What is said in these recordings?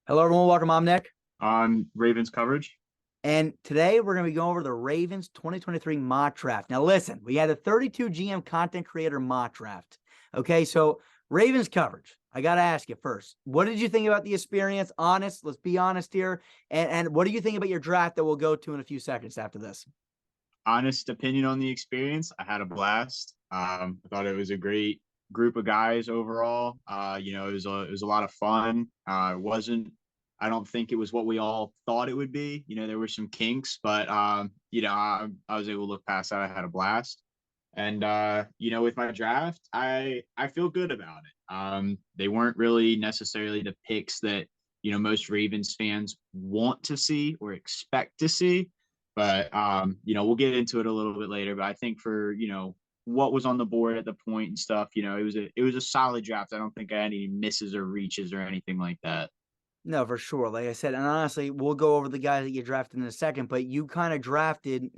Hello, everyone. Welcome. I'm Nick. On Ravens coverage. And today we're going to be going over the Ravens 2023 mock draft. Now, listen, we had a 32 GM content creator mock draft. Okay, so Ravens coverage. I got to ask you first, what did you think about the experience? Honest, let's be honest here. And what do you think about your draft that we'll go to in a few seconds after this? Honest opinion on the experience, I had a blast. I thought it was a great group of guys overall. It was a lot of fun. It wasn't. I don't think it was what we all thought it would be. There were some kinks, but I was able to look past that. I had a blast. And with my draft, I feel good about it. They weren't really necessarily the picks that most Ravens fans want to see or expect to see, but we'll get into it a little bit later. But I think for what was on the board at the point and stuff, it was a solid draft. I don't think I had any misses or reaches or anything like that. No, for sure. Like I said, and honestly, we'll go over the guys that you drafted in a second, but you kind of drafted,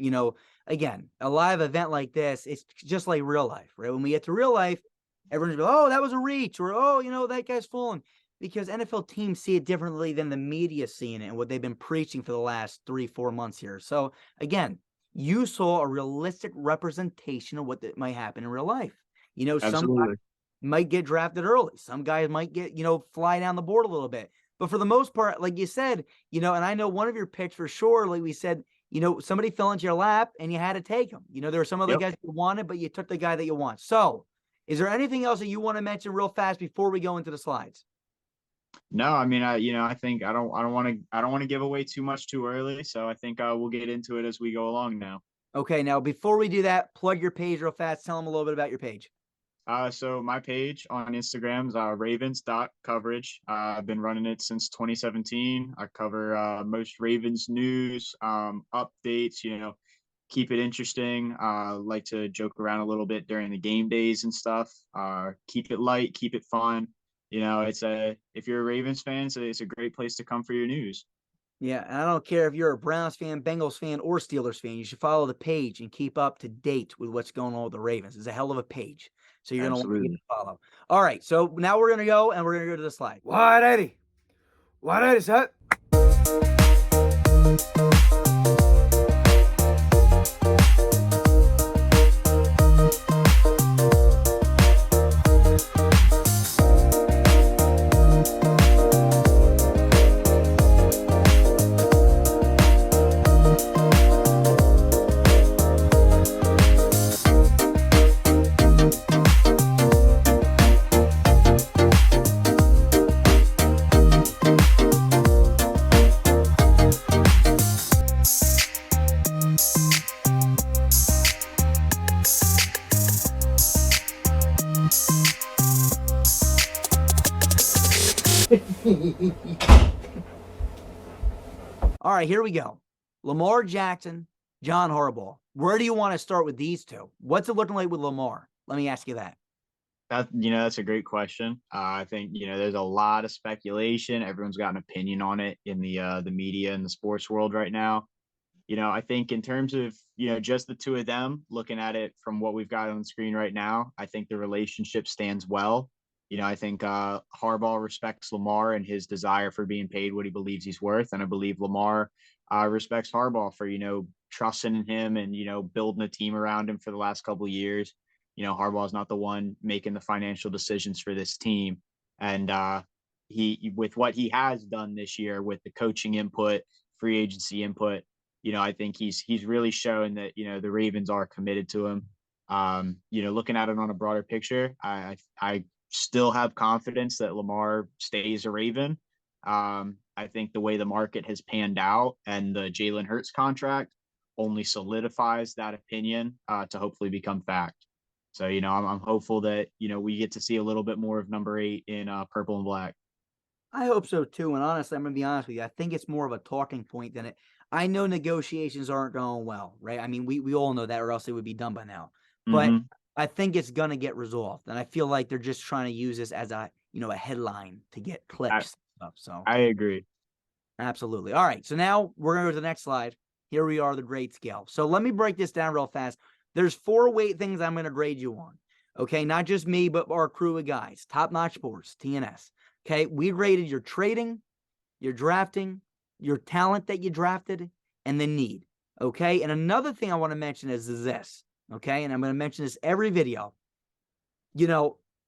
again, a live event like this, it's just like real life, right? When we get to real life, everyone's going, oh, that was a reach, or oh, that guy's falling. Because NFL teams see it differently than the media seeing it and what they've been preaching for the last 3-4 months here. So again, you saw a realistic representation of what might happen in real life. Some guys Absolutely. might get drafted early. Some guys might get, fly down the board a little bit. But for the most part, like you said, and I know one of your picks for sure, like we said, somebody fell into your lap and you had to take them. There were some other Yep. guys you wanted, but you took the guy that you want. So is there anything else that you want to mention real fast before we go into the slides? No, I mean, I think I don't want to give away too much too early. So I think we'll get into it as we go along now. Okay, now before we do that, plug your page real fast. Tell them a little bit about your page. So my page on Instagram is ravens.coverage. I've been running it since 2017. I cover most Ravens news, updates, keep it interesting. Like to joke around a little bit during the game days and stuff. Keep it light, keep it fun. If you're a Ravens fan, it's a great place to come for your news. Yeah, and I don't care if you're a Browns fan, Bengals fan, or Steelers fan. You should follow the page and keep up to date with what's going on with the Ravens. It's a hell of a page. So you're going to want to give it Absolutely. a follow. All right, so now we're going to go and we're going to go to the slide. 180. 180 set. All right, here we go. Lamar Jackson, John Harbaugh. Where do you want to start with these two? What's it looking like with Lamar? Let me ask you that. That's a great question. I think there's a lot of speculation. Everyone's got an opinion on it in the media and the sports world right now. I think in terms of just the two of them, looking at it from what we've got on the screen right now, I think the relationship stands well. I think Harbaugh respects Lamar and his desire for being paid what he believes he's worth, and I believe Lamar respects Harbaugh for trusting in him and building a team around him for the last couple of years. Harbaugh's not the one making the financial decisions for this team, and he with what he has done this year with the coaching input, free agency input. I think he's really shown that the Ravens are committed to him. Looking at it on a broader picture, I still have confidence that Lamar stays a Raven. I think the way the market has panned out and the Jalen Hurts contract only solidifies that opinion to hopefully become fact. So I'm hopeful that we get to see a little bit more of number 8 in purple and black. I hope so too. And honestly, I'm going to be honest with you. I think it's more of a talking point than it. I know negotiations aren't going well, right? I mean, we all know that, or else it would be done by now. But Mm-hmm. I think it's going to get resolved. And I feel like they're just trying to use this as a headline to get I, clicks and stuff. So I agree. absolutely. All right. So now we're going to go to the next slide. Here we are, the grade scale. So let me break this down real fast. There's 4 weight things I'm going to grade you on. Okay. Not just me, but our crew of guys, Top Notch Sports, TNS. Okay. We graded your trading, your drafting, your talent that you drafted, and the need. Okay. And another thing I want to mention is this. Okay. And I'm going to mention this every video.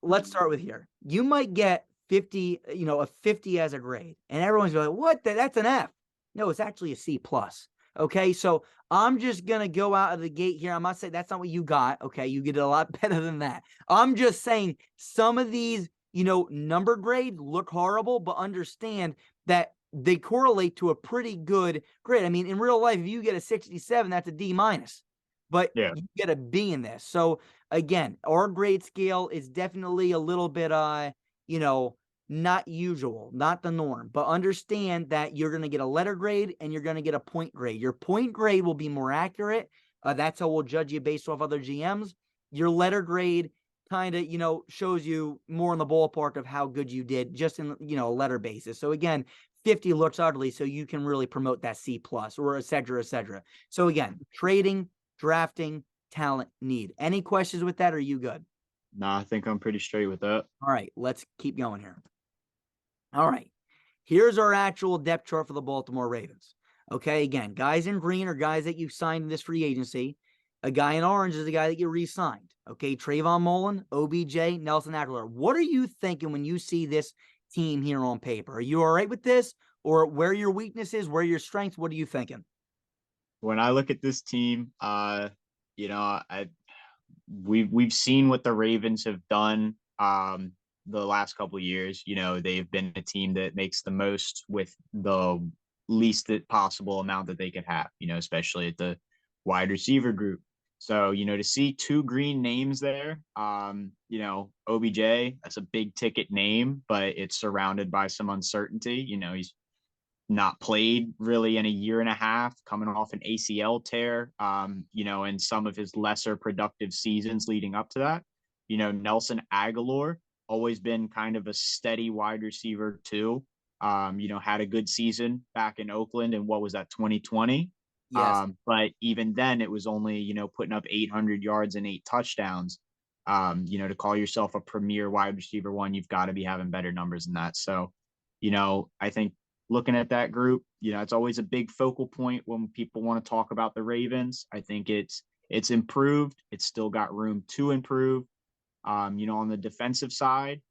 Let's start with here. You might get 50, a 50 as a grade. And everyone's like, what? That's an F. No, it's actually a C plus. Okay. So I'm just going to go out of the gate here. I'm not saying that's not what you got. Okay. You get a lot better than that. I'm just saying some of these, number grades look horrible, but understand that they correlate to a pretty good grade. I mean, in real life, if you get a 67, that's a D minus, but Yeah. you get a B in this. So again, our grade scale is definitely a little bit, not usual, not the norm, but understand that you're going to get a letter grade and you're going to get a point grade. Your point grade will be more accurate. That's how we'll judge you based off other GMs. Your letter grade kind of, shows you more in the ballpark of how good you did just in, a letter basis. So again, 50 looks ugly, so you can really promote that C plus or et cetera, et cetera. So again, trading, drafting, talent, need. Any questions with that? Or are you good? No, I think I'm pretty straight with that. All right, let's keep going here. All right, here's our actual depth chart for the Baltimore Ravens. Okay, again, guys in green are guys that you signed in this free agency. A guy in orange is a guy that you re-signed. Okay, Trayvon Mullen, OBJ, Nelson Aguilar. What are you thinking when you see this team here on paper? Are you all right with this? Or where are your weaknesses, where are your strengths? What are you thinking? When I look at this team, you know, we've seen what the Ravens have done the last couple of years. You know, they've been a team that makes the most with the least possible amount that they could have, you know, especially at the wide receiver group. So, you know, to see two green names there, OBJ, that's a big ticket name, but it's surrounded by some uncertainty. You know, he's not played really in a year and a half, coming off an ACL tear, and some of his lesser productive seasons leading up to that. You know, Nelson Aguilar, always been kind of a steady wide receiver too. Had a good season back in Oakland and what was that, 2020? Yes. But even then, it was only, putting up 800 yards and 8 touchdowns. To call yourself a premier wide receiver one, you've got to be having better numbers than that. So, I think looking at that group, it's always a big focal point when people want to talk about the Ravens. I think it's improved. It's still got room to improve. On the defensive side,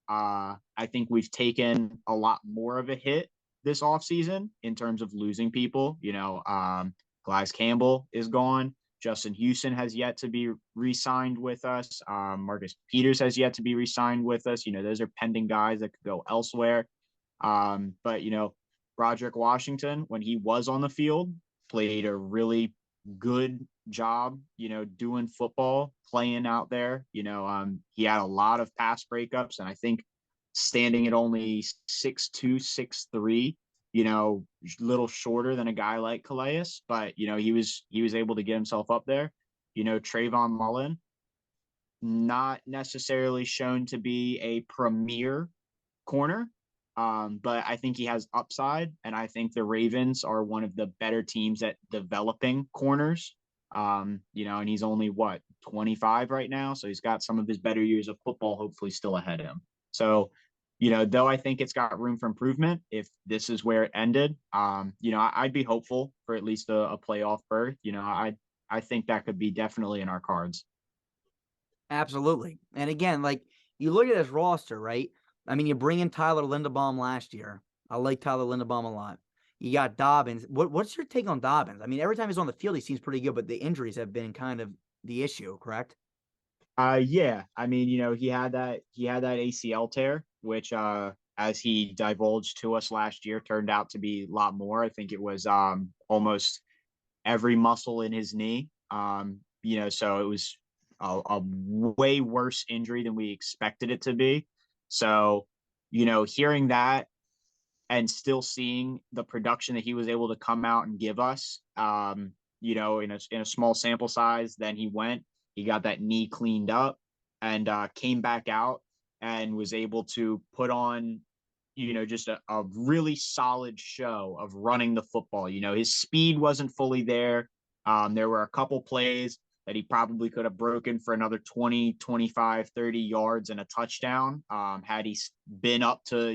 I think we've taken a lot more of a hit this offseason in terms of losing people. Glaz Campbell is gone. Justin Houston has yet to be re-signed with us. Marcus Peters has yet to be re-signed with us. Those are pending guys that could go elsewhere. But Broderick Washington, when he was on the field, played a really good job, doing football, playing out there. He had a lot of pass breakups, and I think standing at only 6'2", 6'3", little shorter than a guy like Calais, but he was able to get himself up there. Trayvon Mullen, not necessarily shown to be a premier corner, but I think he has upside, and I think the Ravens are one of the better teams at developing corners. And he's only 25 right now, so he's got some of his better years of football hopefully still ahead of him. So, though I think it's got room for improvement, if this is where it ended, I'd be hopeful for at least a playoff berth. I think that could be definitely in our cards. Absolutely. And again, like you look at this roster, right? I mean, you bring in Tyler Linderbaum last year. I like Tyler Linderbaum a lot. You got Dobbins. What's your take on Dobbins? I mean, every time he's on the field, he seems pretty good, but the injuries have been kind of the issue, correct? Yeah. I mean, he had that ACL tear, which as he divulged to us last year, turned out to be a lot more. I think it was almost every muscle in his knee. So it was a way worse injury than we expected it to be. So, hearing that and still seeing the production that he was able to come out and give us, in a small sample size, then he got that knee cleaned up and came back out and was able to put on, just a really solid show of running the football. His speed wasn't fully there. There were a couple plays that he probably could have broken for another 20, 25, 30 yards and a touchdown had he been up to,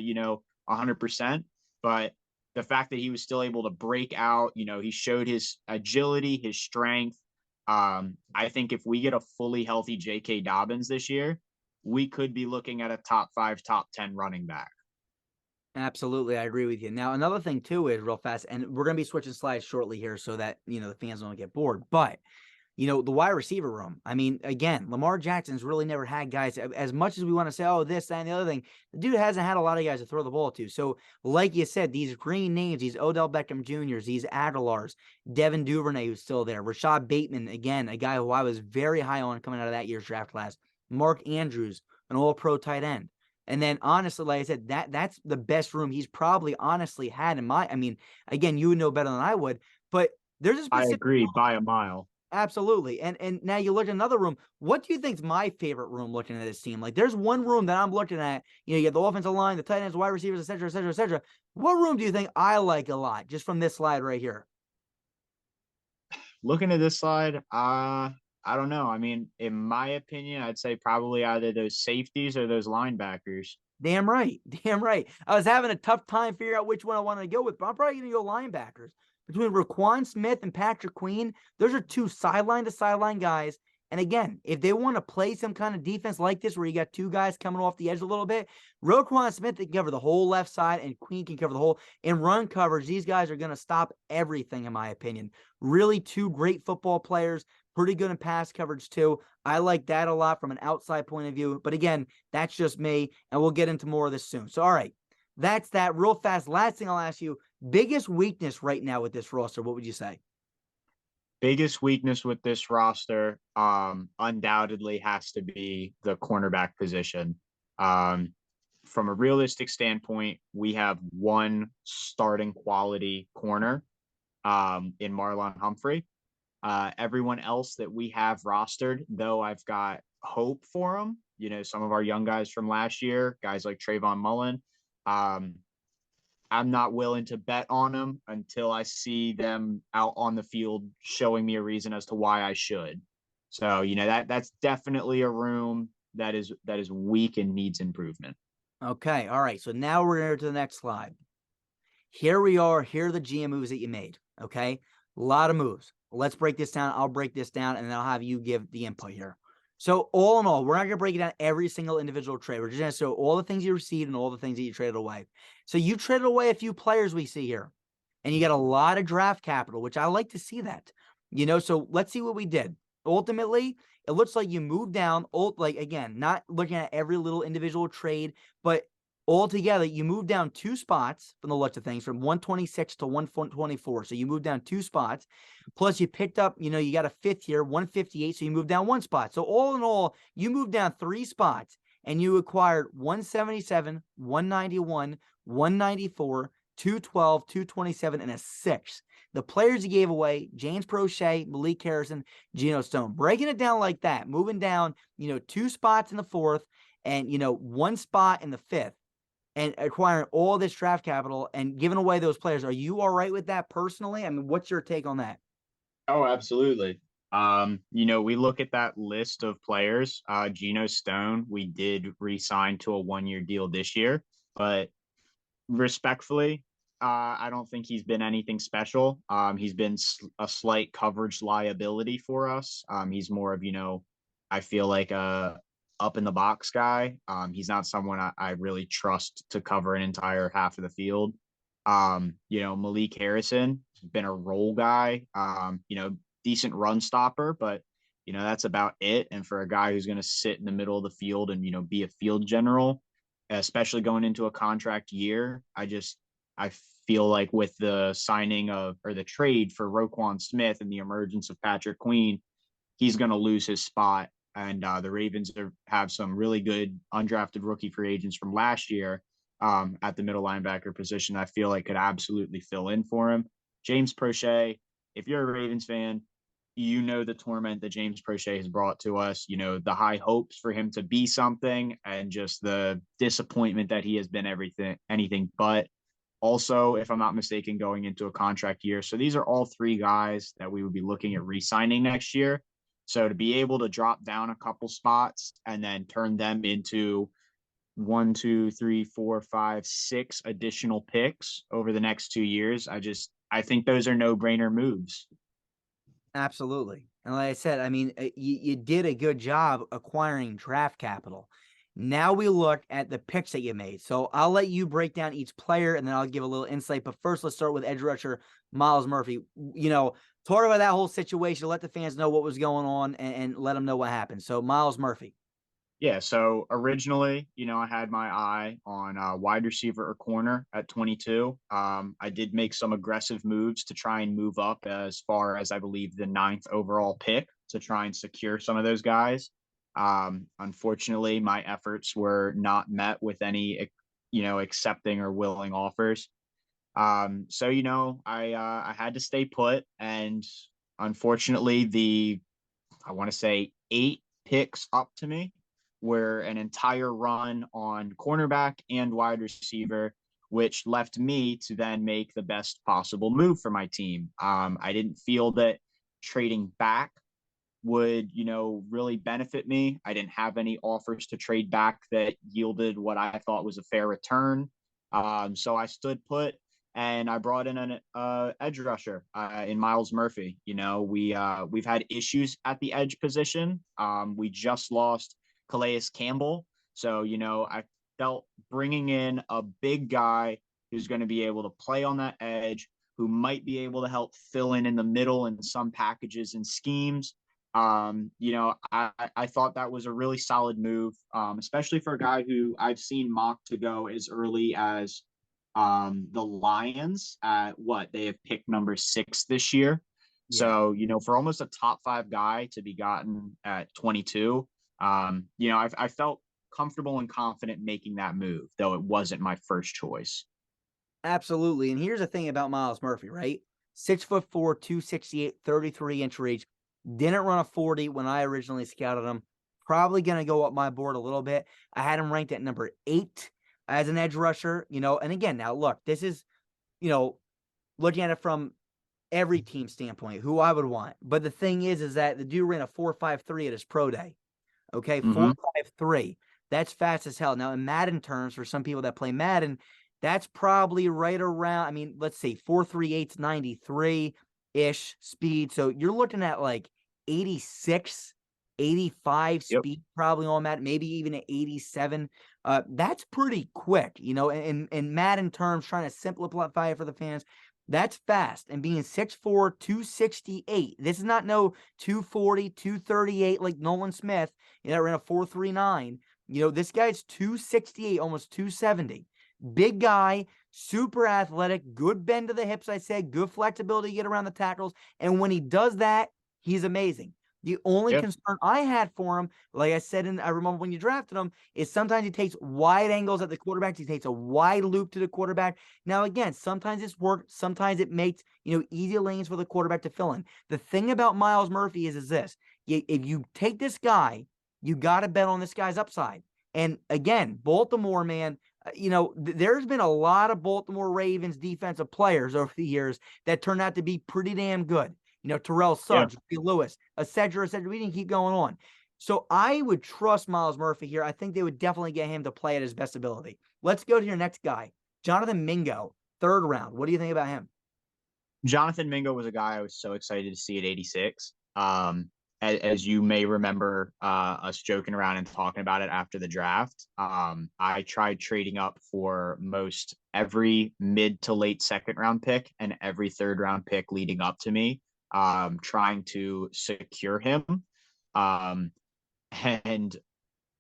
100%. But, the fact that he was still able to break out, he showed his agility, his strength. I think if we get a fully healthy J.K. Dobbins this year, we could be looking at a top 5, top 10 running back. Absolutely, I agree with you. Now, another thing too is real fast, and we're going to be switching slides shortly here so that, the fans don't get bored. But, the wide receiver room. I mean, again, Lamar Jackson's really never had guys, as much as we want to say, oh, this, that, and the other thing, the dude hasn't had a lot of guys to throw the ball to. So, like you said, these green names, these Odell Beckham Jr.'s, these Aguilars, Devin Duvernay, who's still there, Rashad Bateman, again, a guy who I was very high on coming out of that year's draft class, Mark Andrews, an all-pro tight end. And then, honestly, like I said, that's the best room he's probably honestly had in my. I mean, again, you would know better than I would, but there's a I specific. agree by a mile. Absolutely. And now you look at another room. What do you think's my favorite room looking at this team? Like, there's one room that I'm looking at. You get the offensive line, the tight ends, wide receivers, et cetera, et cetera, et cetera. What room do you think I like a lot just from this slide right here? Looking at this slide, I don't know. I mean, in my opinion, I'd say probably either those safeties or those linebackers. Damn right. Damn right. I was having a tough time figuring out which one I wanted to go with, but I'm probably going to go linebackers. Between Raquan Smith and Patrick Queen, those are two sideline to sideline guys. And again, if they want to play some kind of defense like this where you got two guys coming off the edge a little bit, Roquan Smith can cover the whole left side and Queen can cover the whole. In run coverage, these guys are going to stop everything, in my opinion. Really two great football players, pretty good in pass coverage too. I like that a lot from an outside point of view. But again, that's just me, and we'll get into more of this soon. So, all right, that's that. Real fast, last thing I'll ask you, biggest weakness right now with this roster, what would you say? Biggest weakness with this roster, undoubtedly has to be the cornerback position. From a realistic standpoint, we have one starting quality corner, in Marlon Humphrey. Everyone else that we have rostered, though I've got hope for them, some of our young guys from last year, guys like Trayvon Mullen, I'm not willing to bet on them until I see them out on the field showing me a reason as to why I should. So, that's definitely a room that is weak and needs improvement. Okay, all right. So now we're going to the next slide. Here we are. Here are the GM moves that you made. Okay, a lot of moves. Let's break this down. I'll break this down, and then I'll have you give the input here. So all in all, we're not going to break it down every single individual trade. We're just going to show all the things you received and all the things that you traded away. So you traded away a few players we see here, and you got a lot of draft capital, which I like to see that. So let's see what we did. Ultimately, it looks like you moved down, like, again, not looking at every little individual trade, but altogether, you moved down 2 spots from the looks of things, from 126 to 124. So you moved down 2 spots. Plus, you picked up, you got a fifth here, 158. So you moved down 1 spot. So all in all, you moved down 3 spots, and you acquired 177, 191, 194, 212, 227, and a 6. The players you gave away: James Prochet, Malik Harrison, Geno Stone. Breaking it down like that, moving down, 2 spots in the 4th and, 1 spot in the 5th, and acquiring all this draft capital and giving away those players. Are you all right with that personally? I mean, what's your take on that? Oh, absolutely. We look at that list of players. Geno Stone, we did re-sign to a 1-year deal this year, but respectfully, I don't think he's been anything special. He's been a slight coverage liability for us. He's more of, I feel like a up in the box guy. He's not someone I really trust to cover an entire half of the field. Malik Harrison has been a role guy, decent run stopper, but that's about it. And for a guy who's going to sit in the middle of the field and, be a field general, especially going into a contract year, I feel like with the signing of, or the trade for Roquan Smith and the emergence of Patrick Queen, he's going to lose his spot. And the Ravens have some really good undrafted rookie free agents from last year at the middle linebacker position. I feel like could absolutely fill in for him. James Prochet, if you're a Ravens fan, the torment that James Prochet has brought to us, the high hopes for him to be something and just the disappointment that he has been anything but. Also, if I'm not mistaken, going into a contract year. So these are all 3 guys that we would be looking at re-signing next year. So to be able to drop down a couple spots and then turn them into one, two, three, four, five, six additional picks over the next 2 years. I think those are no-brainer moves. Absolutely. And like I said, I mean, you did a good job acquiring draft capital. Now we look at the picks that you made. So I'll let you break down each player and then I'll give a little insight. But first, let's start with edge rusher Myles Murphy. Talk about that whole situation, let the fans know what was going on and let them know what happened. So Myles Murphy. Yeah, so originally, I had my eye on wide receiver or corner at 22. I did make some aggressive moves to try and move up as far as I believe the ninth overall pick to try and secure some of those guys. Unfortunately, my efforts were not met with any, accepting or willing offers. So I had to stay put, and unfortunately, I want to say 8 picks up to me were an entire run on cornerback and wide receiver, which left me to then make the best possible move for my team. I didn't feel that trading back would, really benefit me. I didn't have any offers to trade back that yielded what I thought was a fair return. So I stood put and I brought in an edge rusher in Myles Murphy. We've had issues at the edge position. We just lost Calais Campbell, so I felt bringing in a big guy who's going to be able to play on that edge, who might be able to help fill in the middle in some packages and schemes. I thought that was a really solid move, especially for a guy who I've seen mocked to go as early as the Lions at what they have picked number 6 this year. Yeah. So, for almost a top 5 guy to be gotten at 22, I felt comfortable and confident making that move, though it wasn't my first choice. Absolutely. And here's the thing about Myles Murphy, right? 6'4", 268, 33-inch reach. Didn't run a 40 when I originally scouted him. Probably going to go up my board a little bit. I had him ranked at number 8 as an edge rusher, and again, now look, this is, looking at it from every team standpoint, who I would want. But the thing is that the dude ran a 4.53 at his pro day. Okay, Mm-hmm. 4.53. That's fast as hell. Now, in Madden terms, for some people that play Madden, that's probably right around, let's see, 4.38's 93-ish speed. So you're looking at like 86, 85 Yep. speed probably on Madden, maybe even at 87. That's pretty quick, in Madden terms, trying to simplify it for the fans. That's fast. And being 6'4", 268. This is not no 240, 238 like Nolan Smith. Ran a 4.39. This guy's 268, almost 270. Big guy, super athletic, good bend to the hips, I said, good flexibility to get around the tackles. And when he does that, he's amazing. The only concern I had for him, like I said, I remember when you drafted him, is sometimes he takes wide angles at the quarterback. He takes a wide loop to the quarterback. Now, again, sometimes it's worked. Sometimes it makes, easy lanes for the quarterback to fill in. The thing about Myles Murphy is this. If you take this guy, you got to bet on this guy's upside. And again, Baltimore, man, there's been a lot of Baltimore Ravens defensive players over the years that turned out to be pretty damn good. Terrell Suggs, Lewis, et cetera, et cetera. We didn't keep going on. So I would trust Myles Murphy here. I think they would definitely get him to play at his best ability. Let's go to your next guy, Jonathan Mingo, 3rd round. What do you think about him? Jonathan Mingo was a guy I was so excited to see at 86. As you may remember us joking around and talking about it after the draft, I tried trading up for most every mid to late 2nd round pick and every 3rd round pick leading up to me, trying to secure him. And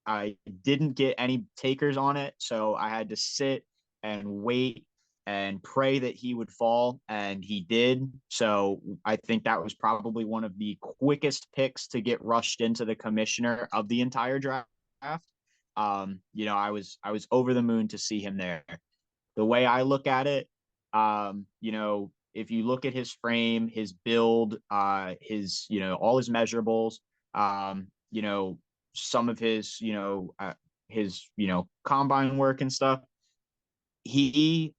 I didn't get any takers on it, so I had to sit and wait and pray that he would fall, and he did. So I think that was probably one of the quickest picks to get rushed into the commissioner of the entire draft. I was over the moon to see him there. The way I look at it, if you look at his frame, his build, his all his measurables, some of his combine work and stuff, he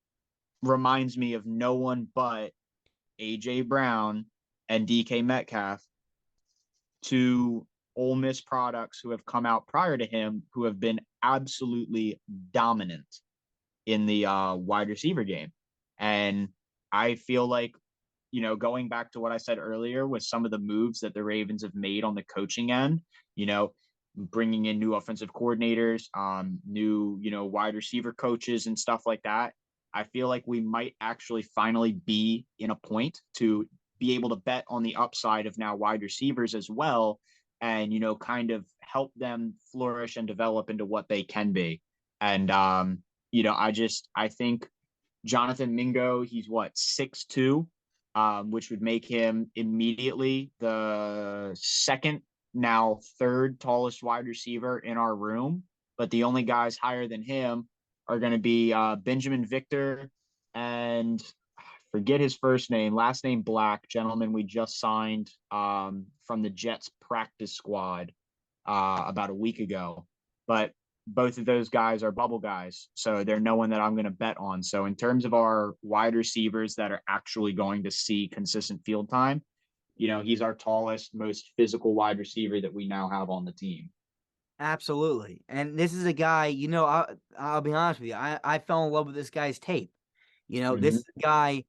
reminds me of no one but AJ Brown and DK Metcalf, 2 Ole Miss products who have come out prior to him, who have been absolutely dominant in the wide receiver game. And I feel like, going back to what I said earlier with some of the moves that the Ravens have made on the coaching end, bringing in new offensive coordinators, new, wide receiver coaches and stuff like that. I feel like we might actually finally be in a point to be able to bet on the upside of now wide receivers as well, and, kind of help them flourish and develop into what they can be. And, I think Jonathan Mingo, he's what, 6'2", which would make him immediately the second, now third tallest wide receiver in our room. But the only guys higher than him are going to be Benjamin Victor and forget his first name, last name Black, gentleman we just signed from the Jets practice squad about a week ago. But both of those guys are bubble guys, so they're no one that I'm going to bet on. So in terms of our wide receivers that are actually going to see consistent field time, he's our tallest, most physical wide receiver that we now have on the team. Absolutely. And this is a guy, I'll be honest with you. I fell in love with this guy's tape. This is a guy,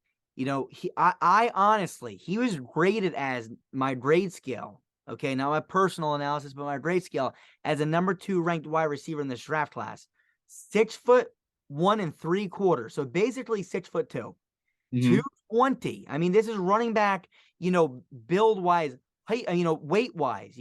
I honestly, he was graded as my grade scale. Okay, not my personal analysis, but my grade scale as a number 2 ranked wide receiver in this draft class. 6'1" 3/4. So basically 6'2". 220. I mean, this is running back, build wise, height, weight wise,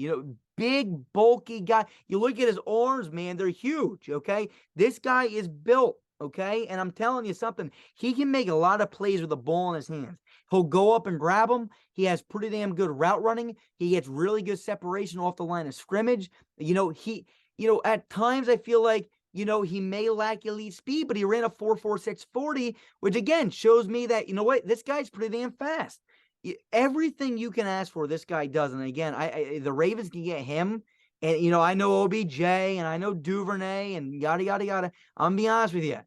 big, bulky guy. You look at his arms, man, they're huge. Okay. This guy is built. Okay. And I'm telling you something, he can make a lot of plays with the ball in his hands. He'll go up and grab him. He has pretty damn good route running. He gets really good separation off the line of scrimmage. At times I feel like, he may lack elite speed, but he ran a 4.46 40, which again shows me that, this guy's pretty damn fast. Everything you can ask for, this guy does. And again, the Ravens can get him. And, I know OBJ and I know Duvernay and yada, yada, yada. I'm going to be honest with you.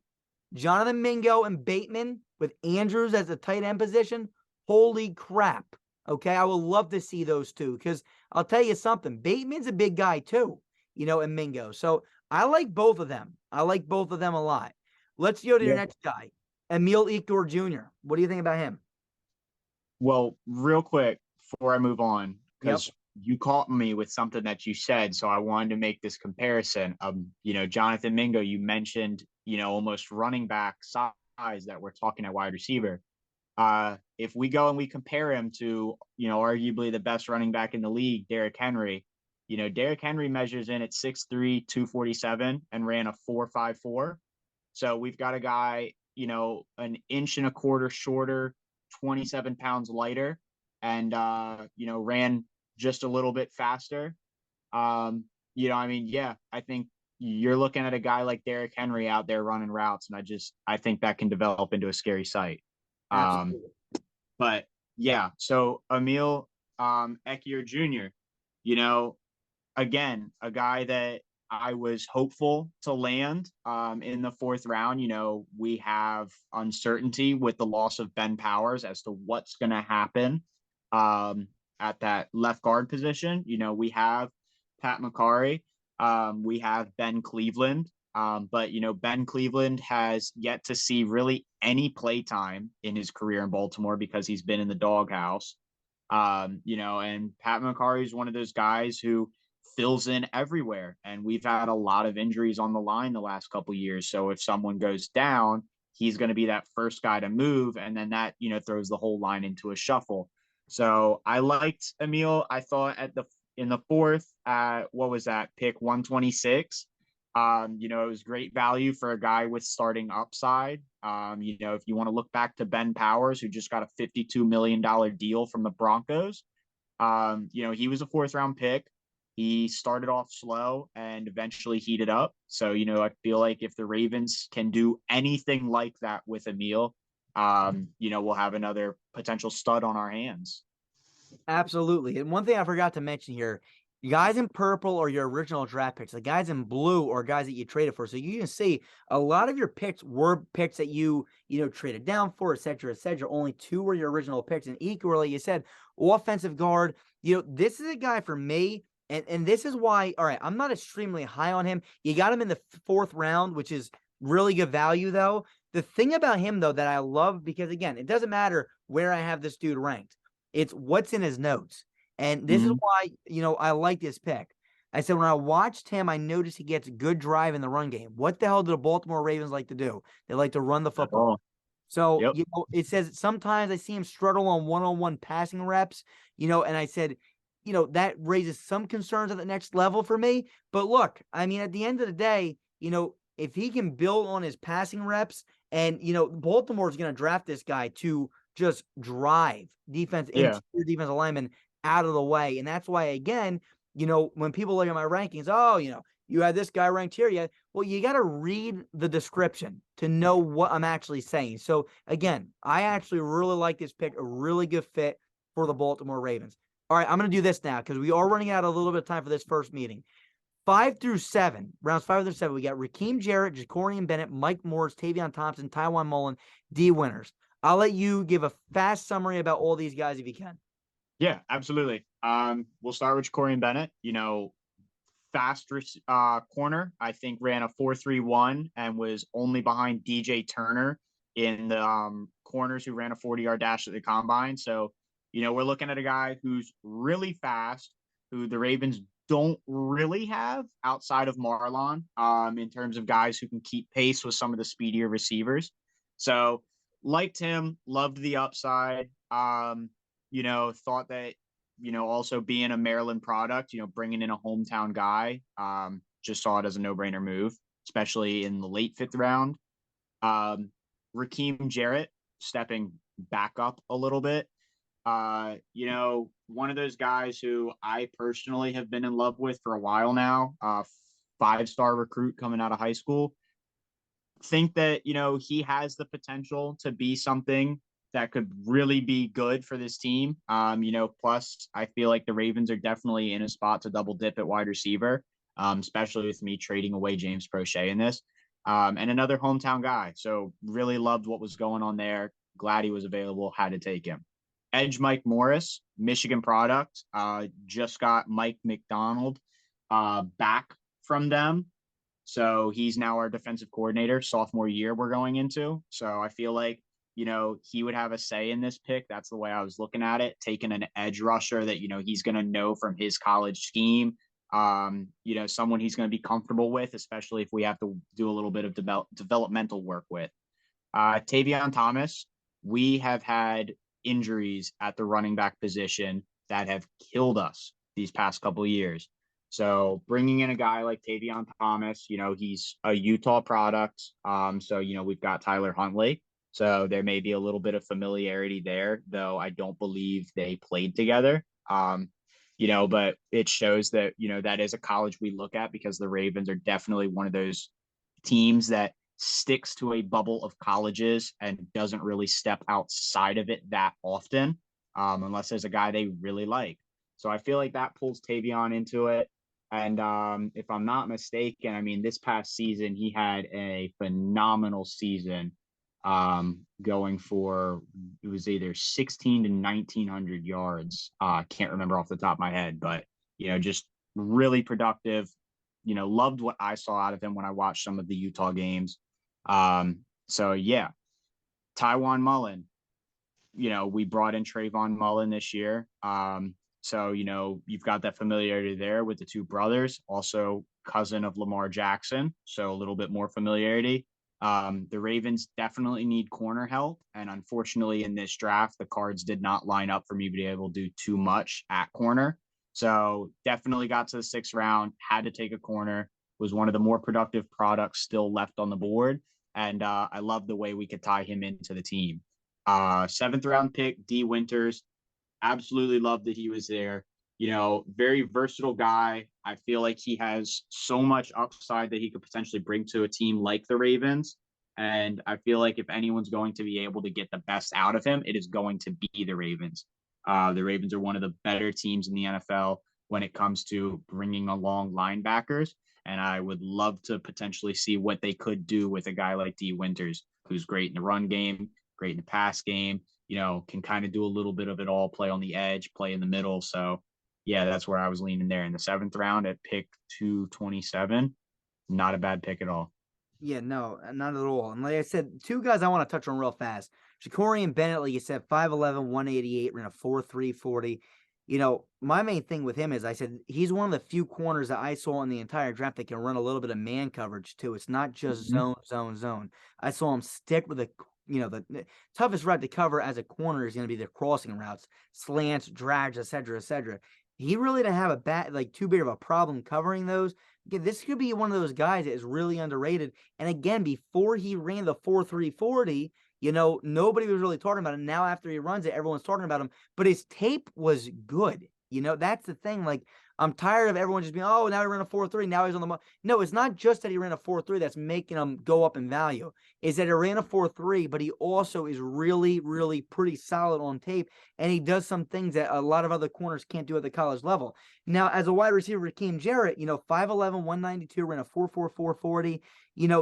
Jonathan Mingo and Bateman with Andrews as the tight end position. Holy crap. Okay. I would love to see those two because I'll tell you something. Bateman's a big guy too, and Mingo. So I like both of them. I like both of them a lot. Let's go to your next guy, Emil Etor Jr. What do you think about him? Well, real quick before I move on, because you caught me with something that you said, so I wanted to make this comparison. Jonathan Mingo, you mentioned, almost running back size that we're talking at wide receiver. If we go and we compare him to, arguably the best running back in the league, Derrick Henry, Derrick Henry measures in at 6'3", 247 and ran a 4.54. So we've got a guy, an inch and a quarter shorter, 27 pounds lighter, and, ran just a little bit faster. I think you're looking at a guy like Derrick Henry out there running routes, and I think that can develop into a scary sight. But yeah, so Emil Ekiyor Jr., again, a guy that I was hopeful to land in the 4th round. We have uncertainty with the loss of Ben Powers as to what's going to happen at that left guard position. We have Pat McCarry. We have Ben Cleveland. But, Ben Cleveland has yet to see really any play time in his career in Baltimore because he's been in the doghouse. And Pat McCarry is one of those guys who fills in everywhere. And we've had a lot of injuries on the line the last couple of years. So if someone goes down, he's going to be that first guy to move. And then that, throws the whole line into a shuffle. So I liked Emil. I thought in the 4th, what was that, pick 126? It was great value for a guy with starting upside. If you want to look back to Ben Powers, who just got a $52 million deal from the Broncos, he was a 4th round pick. He started off slow and eventually heated up. So, I feel like if the Ravens can do anything like that with Emil, we'll have another potential stud on our hands. Absolutely. And one thing I forgot to mention here, guys in purple are your original draft picks. The guys in blue are guys that you traded for. So you can see a lot of your picks were picks that you traded down for, et cetera, et cetera. Only 2 were your original picks. And equally, like you said, offensive guard, this is a guy for me And this is why, all right, I'm not extremely high on him. You got him in the fourth round, which is really good value, though. The thing about him, though, that I love, because again, it doesn't matter where I have this dude ranked, it's what's in his notes. And this is Mhm. why, I like this pick. I said when I watched him, I noticed he gets good drive in the run game. What the hell do the Baltimore Ravens like to do? They like to run the That's football. all. So, Yep. it says sometimes I see him struggle on one-on-one passing reps, and I said, that raises some concerns at the next level for me. But look, I mean, at the end of the day, if he can build on his passing reps and, Baltimore's going to draft this guy to just drive Yeah. interior defensive linemen out of the way. And that's why, again, when people look at my rankings, oh, you had this guy ranked here. Yeah. Well, you got to read the description to know what I'm actually saying. So again, I actually really like this pick, a really good fit for the Baltimore Ravens. All right, I'm going to do this now because we are running out a little bit of time for this first meeting. 5 through 7, rounds 5 through 7, we got Raheem Jarrett, Jacorian Bennett, Mike Morris, Tavion Thompson, Tywan Mullen, D Winners. I'll let you give a fast summary about all these guys if you can. Yeah, absolutely. We'll start with Corey Bennett. Fast corner. I think ran a 4.31 and was only behind DJ Turner in the corners who ran a 40-yard dash at the combine. So, we're looking at a guy who's really fast, who the Ravens don't really have outside of Marlon in terms of guys who can keep pace with some of the speedier receivers. So, liked him, loved the upside. Thought that also being a Maryland product, bringing in a hometown guy, just saw it as a no-brainer move, especially in the late fifth round. Raheem Jarrett stepping back up a little bit. One of those guys who I personally have been in love with for a while now, 5-star recruit coming out of high school. Think that, he has the potential to be something that could really be good for this team. Plus I feel like the Ravens are definitely in a spot to double dip at wide receiver, especially with me trading away James Prochet in this. And another hometown guy. So really loved what was going on there. Glad he was available, had to take him. Edge Mike Morris, Michigan product, just got Mike McDonald back from them. So he's now our defensive coordinator, sophomore year we're going into. So I feel like, he would have a say in this pick. That's the way I was looking at it, taking an edge rusher that, he's going to know from his college scheme. Someone he's going to be comfortable with, especially if we have to do a little bit of developmental work with. Tavion Thomas, we have had injuries at the running back position that have killed us these past couple of years. So bringing in a guy like Tavion Thomas, he's a Utah product. So, we've got Tyler Huntley. So there may be a little bit of familiarity there, though I don't believe they played together. But it shows that, that is a college we look at because the Ravens are definitely one of those teams that sticks to a bubble of colleges and doesn't really step outside of it that often, unless there's a guy they really like. So I feel like that pulls Tavion into it. And if I'm not mistaken, I mean, this past season, he had a phenomenal season going for, it was either 16 to 1900 yards. Can't remember off the top of my head, but, just really productive. Loved what I saw out of him when I watched some of the Utah games. So yeah, Tywan Mullen, we brought in Trayvon Mullen this year. So, you've got that familiarity there with the two brothers, also cousin of Lamar Jackson. So a little bit more familiarity. The Ravens definitely need corner help. And unfortunately, in this draft, the cards did not line up for me to be able to do too much at corner. So definitely got to the 6th round, had to take a corner, was one of the more productive products still left on the board. And I love the way we could tie him into the team. 7th round pick, D Winters. Absolutely loved that he was there. Very versatile guy. I feel like he has so much upside that he could potentially bring to a team like the Ravens. And I feel like if anyone's going to be able to get the best out of him, it is going to be the Ravens. The Ravens are one of the better teams in the NFL when it comes to bringing along linebackers. And I would love to potentially see what they could do with a guy like D Winters, who's great in the run game, great in the pass game, can kind of do a little bit of it all, play on the edge, play in the middle. So yeah, that's where I was leaning there in the 7th round at pick 227. Not a bad pick at all. Yeah, no, not at all. And like I said, two guys I want to touch on real fast. Ja'Cory Bennett, like you said, 5'11", 188, ran a 4.3 40. My main thing with him is I said he's one of the few corners that I saw in the entire draft that can run a little bit of man coverage too. It's not just Mhm. zone. I saw him stick with the toughest route to cover as a corner is going to be the crossing routes, slants, drags, etc., etc. He really didn't have too big of a problem covering those. Again, this could be one of those guys that is really underrated. And again, before he ran the 4.3 40, nobody was really talking about him. Now, after he runs it, everyone's talking about him. But his tape was good. That's the thing. Like, I'm tired of everyone just being, oh, now he ran a 4.3. Now he's on the. No, it's not just that he ran a 4.3 that's making him go up in value. Is that he ran a 4.3, but he also is really, really pretty solid on tape. And he does some things that a lot of other corners can't do at the college level. Now, as a wide receiver, Raheem Jarrett, 5'11", 192, ran a 4.4, 4.40.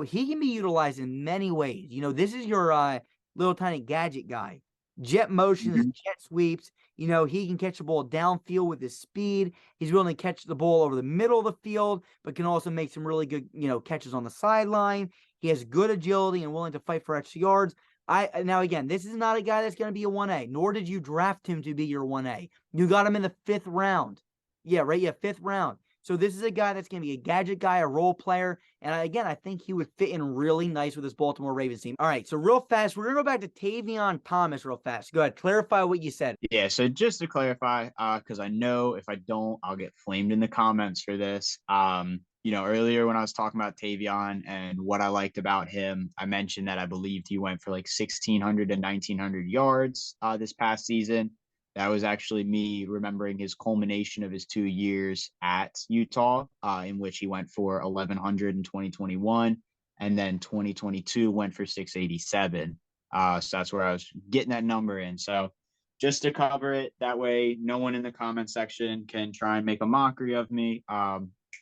He can be utilized in many ways. This is your little tiny gadget guy. Jet motions, Mhm. jet sweeps. He can catch the ball downfield with his speed. He's willing to catch the ball over the middle of the field, but can also make some really good, catches on the sideline. He has good agility and willing to fight for extra yards. Now again, this is not a guy that's going to be a 1A, nor did you draft him to be your 1A. You got him in the 5th round. Yeah, right. Yeah, 5th round. So this is a guy that's going to be a gadget guy, a role player. And again, I think he would fit in really nice with this Baltimore Ravens team. All right, so real fast, we're going to go back to Tavion Thomas real fast. Go ahead, clarify what you said. Yeah, so just to clarify, because I know if I don't, I'll get flamed in the comments for this. Earlier when I was talking about Tavion and what I liked about him, I mentioned that I believed he went for like 1,600 and 1,900 yards this past season. That was actually me remembering his culmination of his 2 years at Utah, in which he went for 1,100 in 2021, and then 2022 went for 687. So that's where I was getting that number in. So just to cover it, that way no one in the comment section can try and make a mockery of me.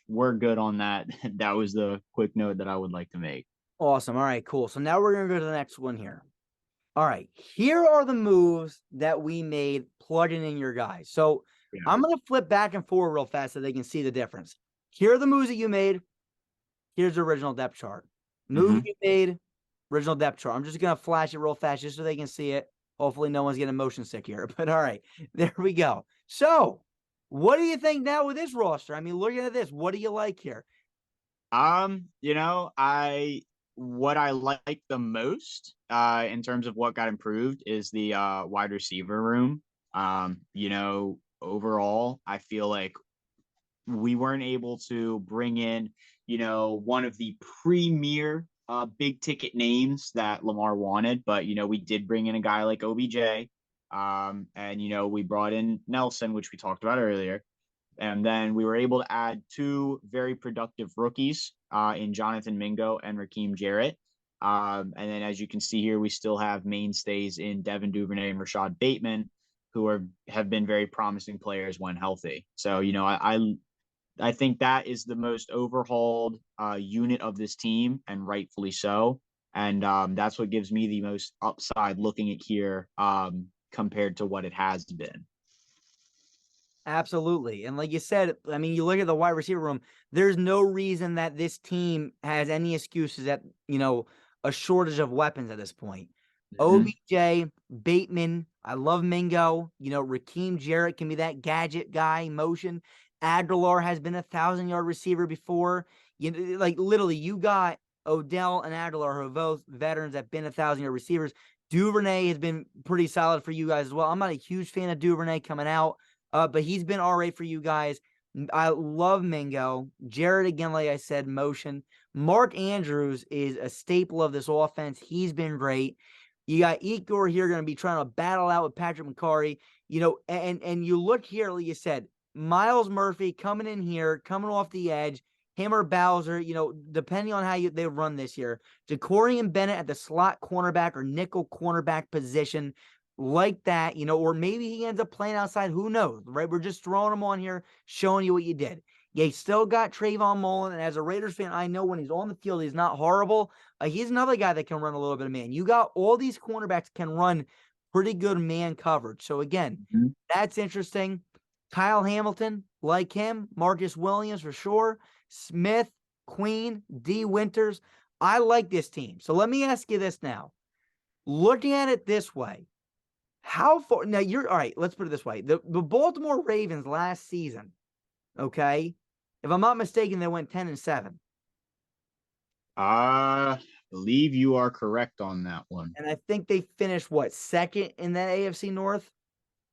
We're good on that. That was the quick note that I would like to make. Awesome. All right, cool. So now we're going to go to the next one here. All right, here are the moves that we made plugging in your guys. So Yeah. I'm going to flip back and forward real fast so they can see the difference. Here are the moves that you made. Here's the original depth chart. Move you made, original depth chart. I'm just going to flash it real fast just so they can see it. Hopefully no one's getting motion sick here. But all right, there we go. So what do you think now with this roster? I mean, looking at this, what do you like here? I what I like the most in terms of what got improved is the wide receiver room. Overall, I feel like we weren't able to bring in, one of the premier big ticket names that Lamar wanted, but we did bring in a guy like OBJ. And we brought in Nelson, which we talked about earlier. And then we were able to add two very productive rookies in Jonathan Mingo and Raheem Jarrett. And then, as you can see here, we still have mainstays in Devin Duvernay and Rashad Bateman, who have been very promising players when healthy. So, I think that is the most overhauled unit of this team, and rightfully so. And that's what gives me the most upside looking at here compared to what it has been. Absolutely. And like you said, I mean, you look at the wide receiver room, there's no reason that this team has any excuses at, a shortage of weapons at this point. Mhm. OBJ, Bateman, I love Mingo. Raheem Jarrett can be that gadget guy, motion. Aguilar has been 1,000-yard receiver before. Like literally, you got Odell and Aguilar, who are both veterans that have been 1,000-yard receivers. Duvernay has been pretty solid for you guys as well. I'm not a huge fan of Duvernay coming out. But he's been all right for you guys. I love Mingo. Jared, again, like I said, motion. Mark Andrews is a staple of this offense. He's been great. You got Igor here going to be trying to battle out with Patrick McCarry. And you look here, like you said, Miles Murphy coming in here, coming off the edge. Him or Bowser, depending on how they run this year. Ja'Cory Bennett at the slot cornerback or nickel cornerback position. Like that, or maybe he ends up playing outside. Who knows, right? We're just throwing him on here, showing you what you did. You still got Trayvon Mullen, and as a Raiders fan, I know when he's on the field, he's not horrible. He's another guy that can run a little bit of man. You got all these cornerbacks can run pretty good man coverage. So again, Mhm. that's interesting. Kyle Hamilton, like him. Marcus Williams for sure. Smith, Queen, D. Winters. I like this team. So let me ask you this now. Looking at it this way, how far now you're all right, let's put it this way. The Baltimore Ravens last season, okay? If I'm not mistaken, they went 10-7. I believe you are correct on that one. And I think they finished what, second in that AFC North?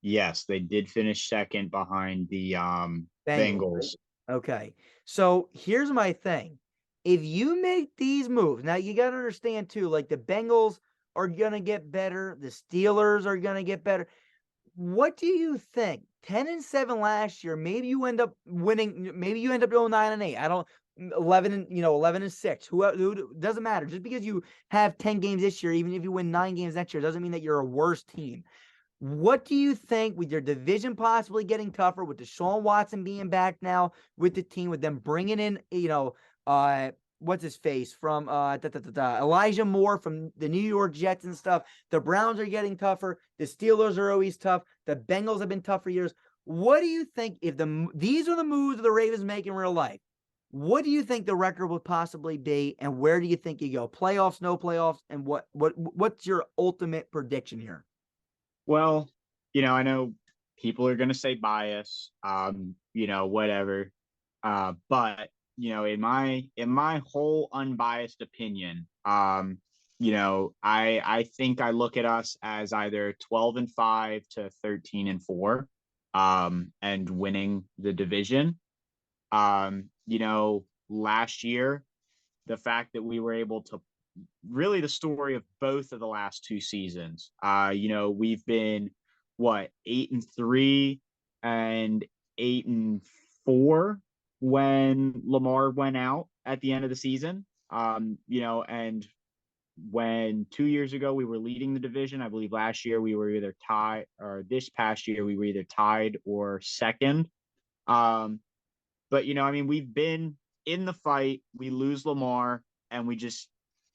Yes, they did finish second behind the Bengals. Okay. So here's my thing. If you make these moves, now you got to understand too, like the Bengals are going to get better, the Steelers are going to get better. What do you think? 10-7 last year, maybe you end up winning, maybe you end up going 9-8. I don't 11-6. Who doesn't matter. Just because you have 10 games this year, even if you win 9 games next year, doesn't mean that you're a worse team. What do you think with your division possibly getting tougher, with Deshaun Watson being back now with the team, with them bringing in, what's his face from Elijah Moore from the New York Jets and stuff. The Browns are getting tougher. The Steelers are always tough. The Bengals have been tough for years. What do you think if these are the moves the Ravens make in real life? What do you think the record would possibly be, and where do you think you go? Playoffs, no playoffs, and what's your ultimate prediction here? Well, I know people are going to say bias, whatever. But, in my whole unbiased opinion, I think I look at us as either 12-5 to 13-4, and winning the division. Last year, the fact that we were able to really the story of both of the last 2 seasons. We've been 8-3 and 8-4 when Lamar went out at the end of the season. And when 2 years ago we were leading the division, I believe last year we were either tied, or this past year we were either tied or second. But we've been in the fight. We lose Lamar, and we just,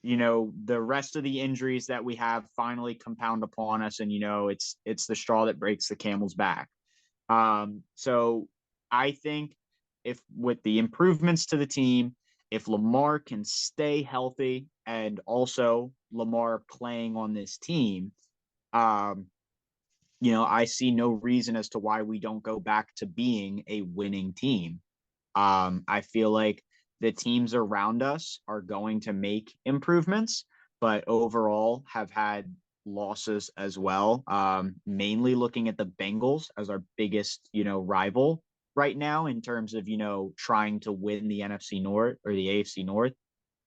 the rest of the injuries that we have finally compound upon us, and it's the straw that breaks the camel's back. So I think if with the improvements to the team, if Lamar can stay healthy, and also Lamar playing on this team, I see no reason as to why we don't go back to being a winning team. I feel like the teams around us are going to make improvements, but overall have had losses as well. Mainly looking at the Bengals as our biggest, rival right now in terms of, trying to win the NFC North or the AFC North.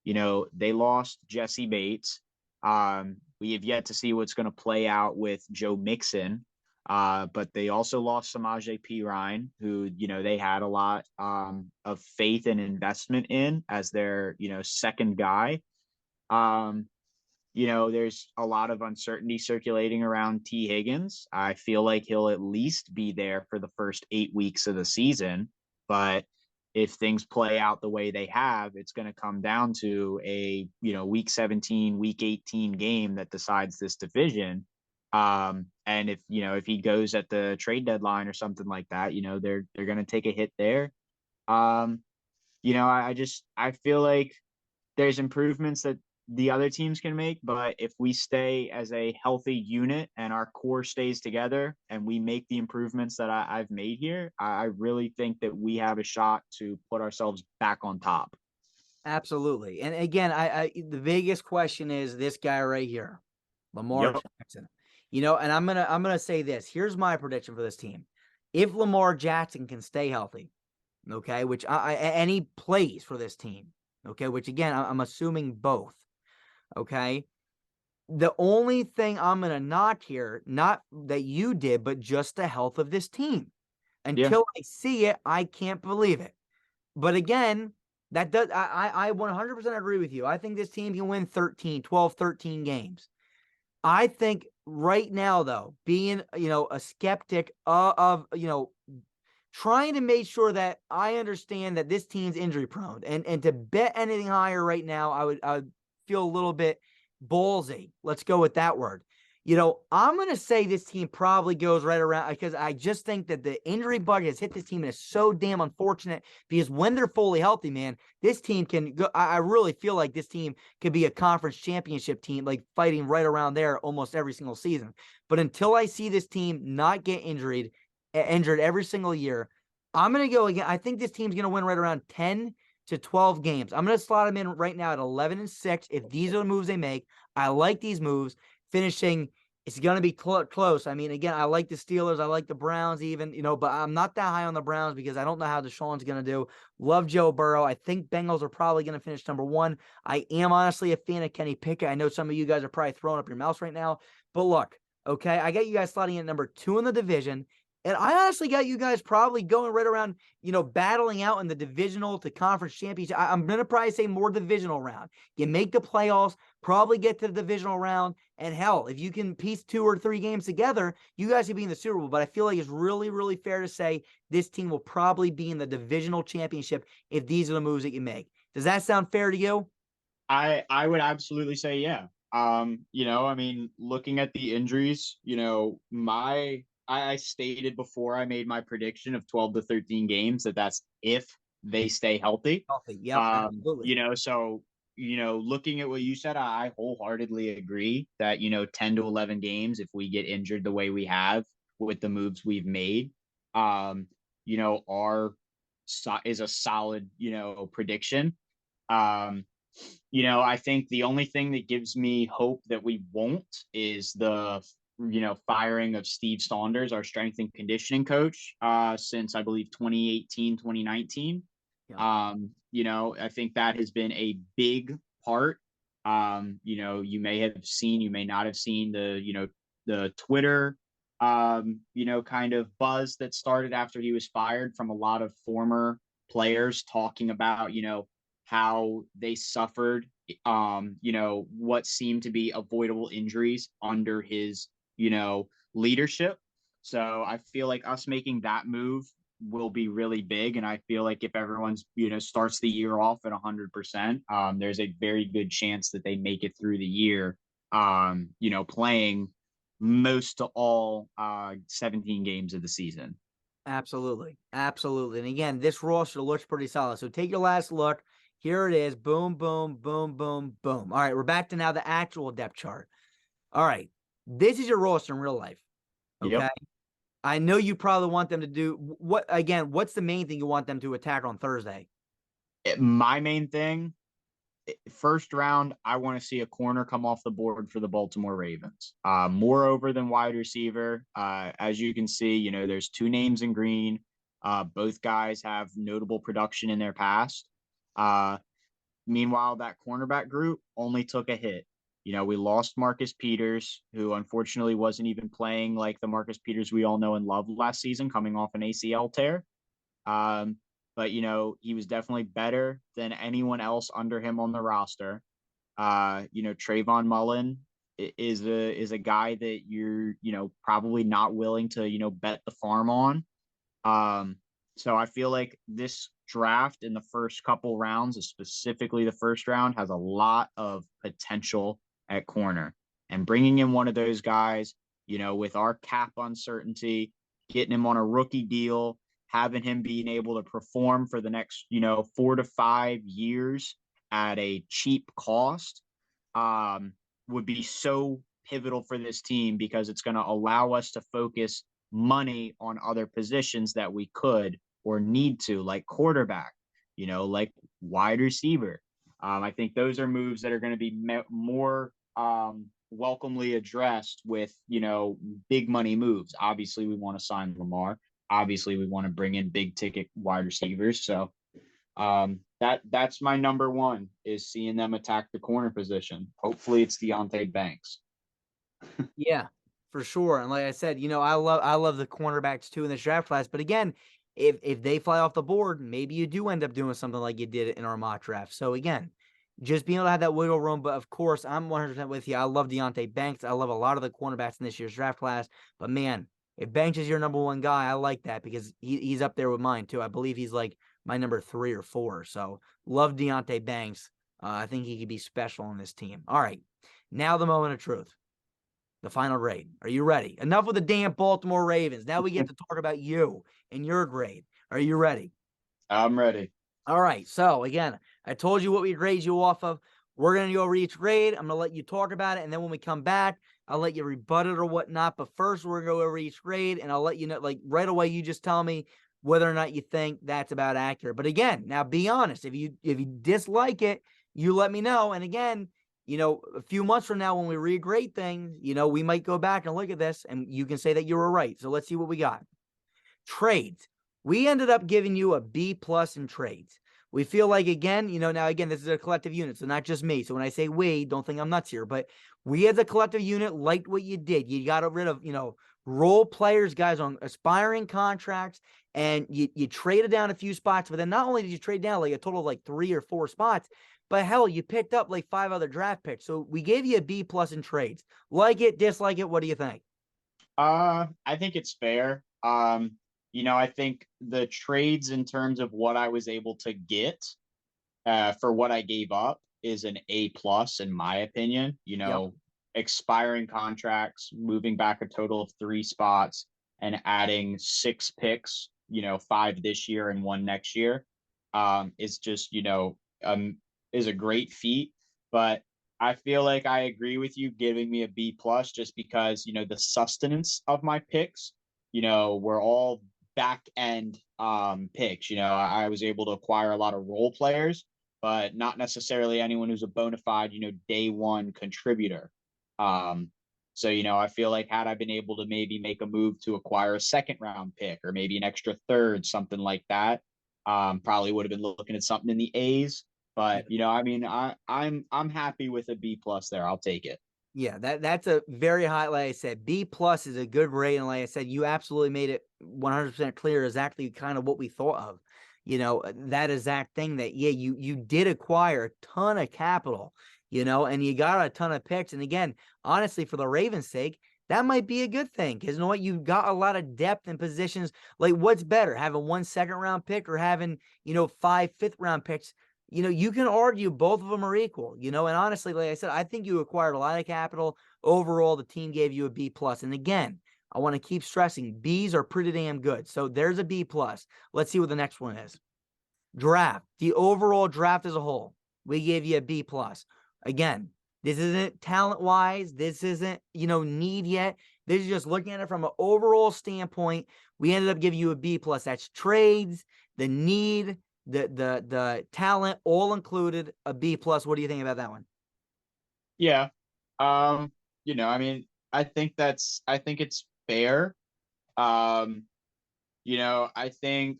They lost Jesse Bates. We have yet to see what's going to play out with Joe Mixon. But they also lost Samaje Perine, who, they had a lot of faith and investment in as their, second guy. There's a lot of uncertainty circulating around T. Higgins. I feel like he'll at least be there for the first 8 weeks of the season. But if things play out the way they have, it's going to come down to a, week 17, week 18 game that decides this division. And if he goes at the trade deadline or something like that, they're going to take a hit there. I feel like there's improvements that the other teams can make, but if we stay as a healthy unit and our core stays together and we make the improvements that I've made here, I really think that we have a shot to put ourselves back on top. Absolutely. And again, I the biggest question is this guy right here, Lamar Jackson. And I'm gonna say this. Here's my prediction for this team. If Lamar Jackson can stay healthy, okay, which and he plays for this team, okay, which again I'm assuming both, okay. The only thing I'm gonna knock here, not that you did, but just the health of this team. Until I see it, I can't believe it. But again, that does I 100% agree with you. I think this team can win 12, 13 games. I think right now, though, being, a skeptic of trying to make sure that I understand that this team's injury prone and to bet anything higher right now, I would feel a little bit ballsy. Let's go with that word. I'm going to say this team probably goes right around because I just think that the injury bug has hit this team and it's so damn unfortunate because when they're fully healthy, man, this team can go. I really feel like this team could be a conference championship team, like fighting right around there almost every single season. But until I see this team not get injured every single year, I'm going to go again. I think this team's going to win right around 10 to 12 games. I'm going to slot them in right now at 11-6. If these are the moves they make, I like these moves. Finishing, it's going to be close. I mean, again, I like the Steelers. I like the Browns even, but I'm not that high on the Browns because I don't know how Deshaun's going to do. Love Joe Burrow. I think Bengals are probably going to finish number 1. I am honestly a fan of Kenny Pickett. I know some of you guys are probably throwing up your mouths right now, but look, okay, I got you guys slotting in number 2 in the division. And I honestly got you guys probably going right around, battling out in the divisional to conference championship. I'm going to probably say more divisional round. You make the playoffs, probably get to the divisional round. And hell, if you can piece 2 or 3 games together, you guys could be in the Super Bowl. But I feel like it's really, really fair to say this team will probably be in the divisional championship if these are the moves that you make. Does that sound fair to you? I would absolutely say yeah. I mean, looking at the injuries, I stated before I made my prediction of 12 to 13 games that's if they stay healthy. Healthy. Yep, absolutely. Looking at what you said, I wholeheartedly agree that, 10 to 11 games, if we get injured the way we have with the moves we've made, are is a solid, prediction. I think the only thing that gives me hope that we won't is the firing of Steve Saunders, our strength and conditioning coach, since I believe 2018, 2019. Yeah. I think that has been a big part. You may have seen, you may not have seen the Twitter, kind of buzz that started after he was fired from a lot of former players talking about, how they suffered, what seemed to be avoidable injuries under his, leadership. So I feel like us making that move will be really big. And I feel like if everyone's, starts the year off at 100%, there's a very good chance that they make it through the year, playing most to all 17 games of the season. Absolutely. Absolutely. And again, this roster looks pretty solid. So take your last look. Here it is. Boom, boom, boom, boom, boom. All right, we're back to now the actual depth chart. All right. This is your roster in real life. Okay. Yep. I know you probably want them to do what's the main thing you want them to attack on Thursday? My main thing, first round, I want to see a corner come off the board for the Baltimore Ravens. More over than wide receiver. As you can see, there's 2 names in green. Both guys have notable production in their past. Meanwhile, that cornerback group only took a hit. We lost Marcus Peters, who unfortunately wasn't even playing like the Marcus Peters we all know and love last season, coming off an ACL tear. But he was definitely better than anyone else under him on the roster. Trayvon Mullen is a guy that you're probably not willing to bet the farm on. So I feel like this draft in the first couple rounds, specifically the first round, has a lot of potential at corner. And bringing in one of those guys, with our cap uncertainty, getting him on a rookie deal, having him being able to perform for the next, 4 to 5 years at a cheap cost, would be so pivotal for this team because it's going to allow us to focus money on other positions that we could or need to, like quarterback, like wide receiver. I think those are moves that are going to be more welcomely addressed with, big money moves. Obviously, we want to sign Lamar. Obviously, we want to bring in big ticket wide receivers. So that's my number one, is seeing them attack the corner position. Hopefully, it's Deontay Banks. Yeah, for sure. And like I said, I love the cornerbacks too in this draft class. But again, if they fly off the board, maybe you do end up doing something like you did in our mock draft. So again, just being able to have that wiggle room. But of course, I'm 100% with you. I love Deontay Banks. I love a lot of the cornerbacks in this year's draft class. But man, if Banks is your number 1 guy, I like that because he's up there with mine too. I believe he's like my number 3 or 4. So love Deontay Banks. I think he could be special on this team. All right, now the moment of truth. The final grade. Are you ready? Enough with the damn Baltimore Ravens. Now we get to talk about you and your grade. Are you ready? I'm ready. All right. So again, I told you what we grade you off of. We're going to go over each grade. I'm going to let you talk about it. And then when we come back, I'll let you rebut it or whatnot. But first, we're going to go over each grade. And I'll let you know, like right away, you just tell me whether or not you think that's about accurate. But again, now be honest. If you dislike it, you let me know. And again, a few months from now when we regrade things, we might go back and look at this and you can say that you were right. So let's see what we got. Trades. We ended up giving you a B+ in trades. We feel like, again, now, again, this is a collective unit, so not just me. So when I say we, don't think I'm nuts here, but we as a collective unit liked what you did. You got rid of, role players, guys on aspiring contracts, and you traded down a few spots. But then not only did you trade down like a total of like 3 or 4 spots, but hell, you picked up like 5 other draft picks. So we gave you a B+ in trades. Like it, dislike it, what do you think? I think it's fair. I think the trades in terms of what I was able to get for what I gave up is an A+ in my opinion. Yep. Expiring contracts, moving back a total of 3 spots, and adding 6 picks. 5 this year and 1 next year. Is just is a great feat, but I feel like I agree with you giving me a B+ just because the sustenance of my picks were all back end picks. I was able to acquire a lot of role players, but not necessarily anyone who's a bona fide day one contributor. So I feel like had I been able to maybe make a move to acquire a 2nd round pick or maybe an extra 3rd, something like that, probably would have been looking at something in the A's. But I'm happy with a B+ there. I'll take it. Yeah, that's a very high. Like I said, B+ is a good grade, and like I said, you absolutely made it 100% clear exactly kind of what we thought of. That exact thing that you did acquire a ton of capital, and you got a ton of picks. And again, honestly, for the Ravens' sake, that might be a good thing because you know what, you got a lot of depth in positions. Like, what's better, having 1 2nd round pick or having 5 5th round picks? You can argue both of them are equal, and honestly, like I said, I think you acquired a lot of capital. Overall, the team gave you a B+. And again, I want to keep stressing B's are pretty damn good. So there's a B+. Let's see what the next one is. Draft. The overall draft as a whole, we gave you a B+. Again, this isn't talent-wise. This isn't, need yet. This is just looking at it from an overall standpoint. We ended up giving you a B+. That's trades, the need, the talent, all included, a B+. What do you think about that one? Yeah. I think it's fair. I think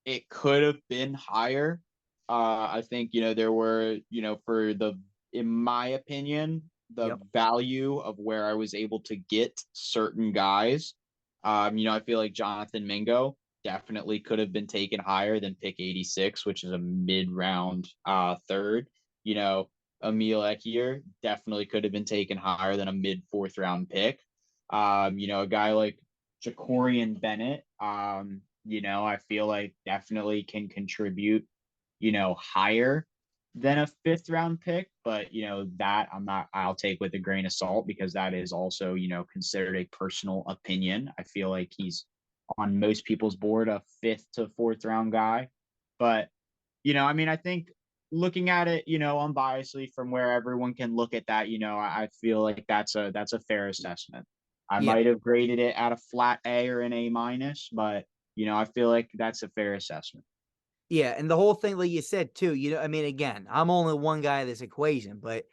it could have been higher. I think, there were, in my opinion, the value of where I was able to get certain guys. I feel like Jonathan Mingo definitely could have been taken higher than pick 86, which is a mid-round 3rd. Emil Ekier definitely could have been taken higher than a mid-4th round pick. A guy like Jacorian Bennett, I feel like definitely can contribute, higher than a 5th round pick, but that I'll take with a grain of salt because that is also, considered a personal opinion. I feel like he's on most people's board a 5th to 4th round guy. But, I think looking at it, unbiasedly from where everyone can look at that, I feel like that's a fair assessment. I might have graded it at a flat A or an A-, but I feel like that's a fair assessment. Yeah, and the whole thing, like you said, too, again, I'm only one guy in this equation, but,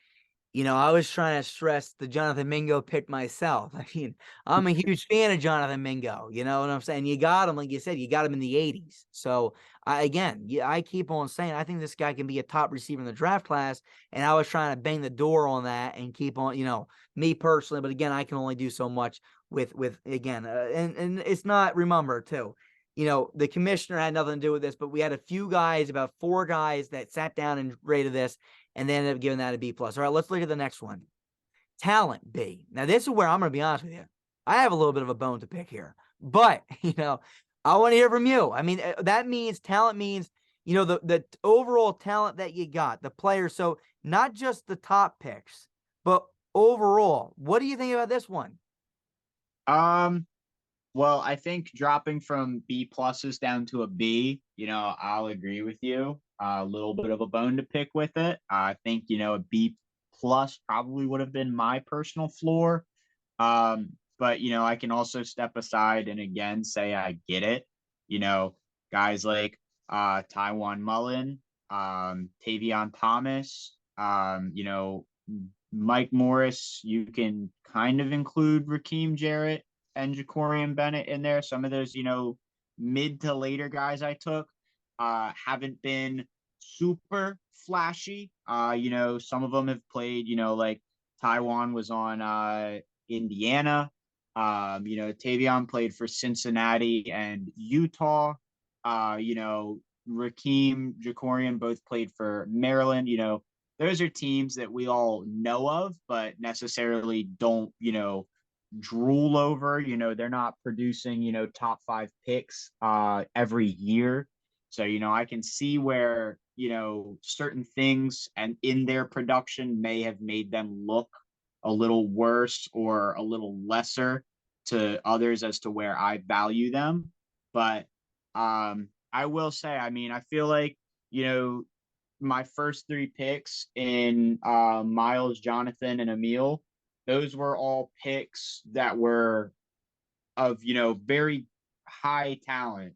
I was trying to stress the Jonathan Mingo pick myself. I mean, I'm a huge fan of Jonathan Mingo, you know what I'm saying? You got him, like you said, you got him in the 80s. So, I keep on saying, I think this guy can be a top receiver in the draft class, and I was trying to bang the door on that and keep on, me personally, but again, I can only do so much with again, and it's not, remember, too, the commissioner had nothing to do with this, but we had a few guys, about 4 guys that sat down and rated this, and they ended up giving that a B+. All right, let's look at the next one. Talent, B. Now, this is where I'm going to be honest with you. I have a little bit of a bone to pick here, but, I want to hear from you. I mean, that means talent means, the overall talent that you got, the players. So not just the top picks, but overall, what do you think about this one? Um, well, I think dropping from B pluses down to a B, I'll agree with you. A little bit of a bone to pick with it. I think, a B plus probably would have been my personal floor. But I can also step aside and again say I get it. You know, guys like Taiwan Mullen, Tavion Thomas, Mike Morris, you can kind of include Raheem Jarrett and Jacorian Bennett in there. Some of those, mid to later guys I took haven't been super flashy. Some of them have played, like Taiwan was on Indiana. Tavion played for Cincinnati and Utah. Raheem, Jacorian both played for Maryland. Those are teams that we all know of, but necessarily don't, drool over. They're not producing, top 5 picks every year. So, I can see where, certain things and in their production may have made them look a little worse or a little lesser to others as to where I value them. But I will say, I mean, I feel like, my first 3 picks in Miles, Jonathan, and Emil, those were all picks that were of very high talent.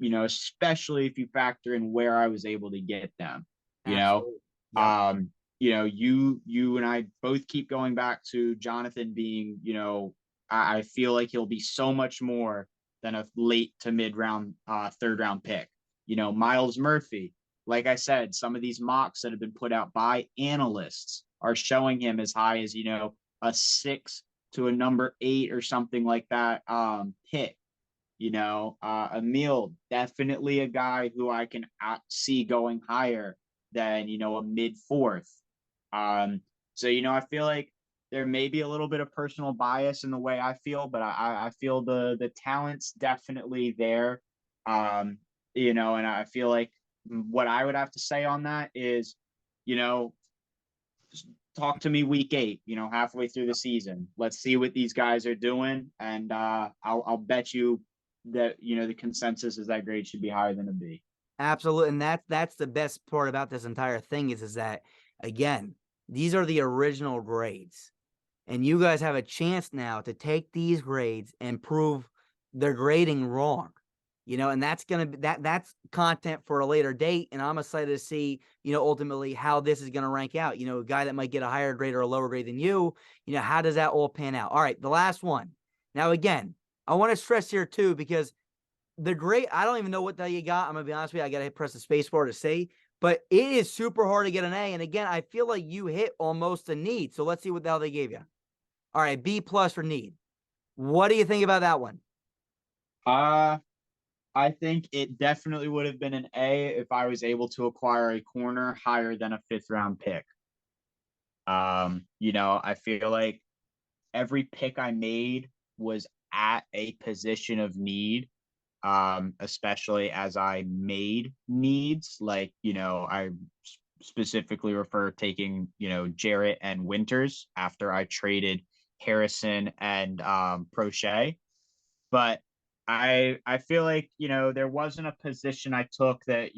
Especially if you factor in where I was able to get them. You know, Absolutely. Yep. um, you and I both keep going back to Jonathan being, I feel like he'll be so much more than a late to mid round, 3rd round pick. Miles Murphy, like I said, some of these mocks that have been put out by analysts are showing him as high as, a 6 to a number 8 or something like that pick. Emil, definitely a guy who I can see going higher than, a mid 4th. So, I feel like there may be a little bit of personal bias in the way I feel, but I feel the talent's definitely there. And I feel like what I would have to say on that is, you know, talk to me week 8, halfway through the season. Let's see what these guys are doing. And I'll bet you that, the consensus is that grade should be higher than a B. Absolutely. And that's the best part about this entire thing is that, again, these are the original grades. And you guys have a chance now to take these grades and prove their grading wrong. And that's gonna be that's content for a later date. And I'm excited to see, ultimately how this is gonna rank out. A guy that might get a higher grade or a lower grade than you, how does that all pan out? All right, the last one. Now, again, I want to stress here too, because the grade, I don't even know what the hell you got. I'm gonna be honest with you, I gotta press the space bar to see. But it is super hard to get an A. And again, I feel like you hit almost a need. So let's see what the hell they gave you. All right, B plus for need. What do you think about that one? I think it definitely would have been an A if I was able to acquire a corner higher than a 5th-round pick. I feel like every pick I made was at a position of need, especially as I made needs. Like, I specifically refer taking, Jarrett and Winters after I traded Harrison and Prochet. But I feel like, there wasn't a position I took that,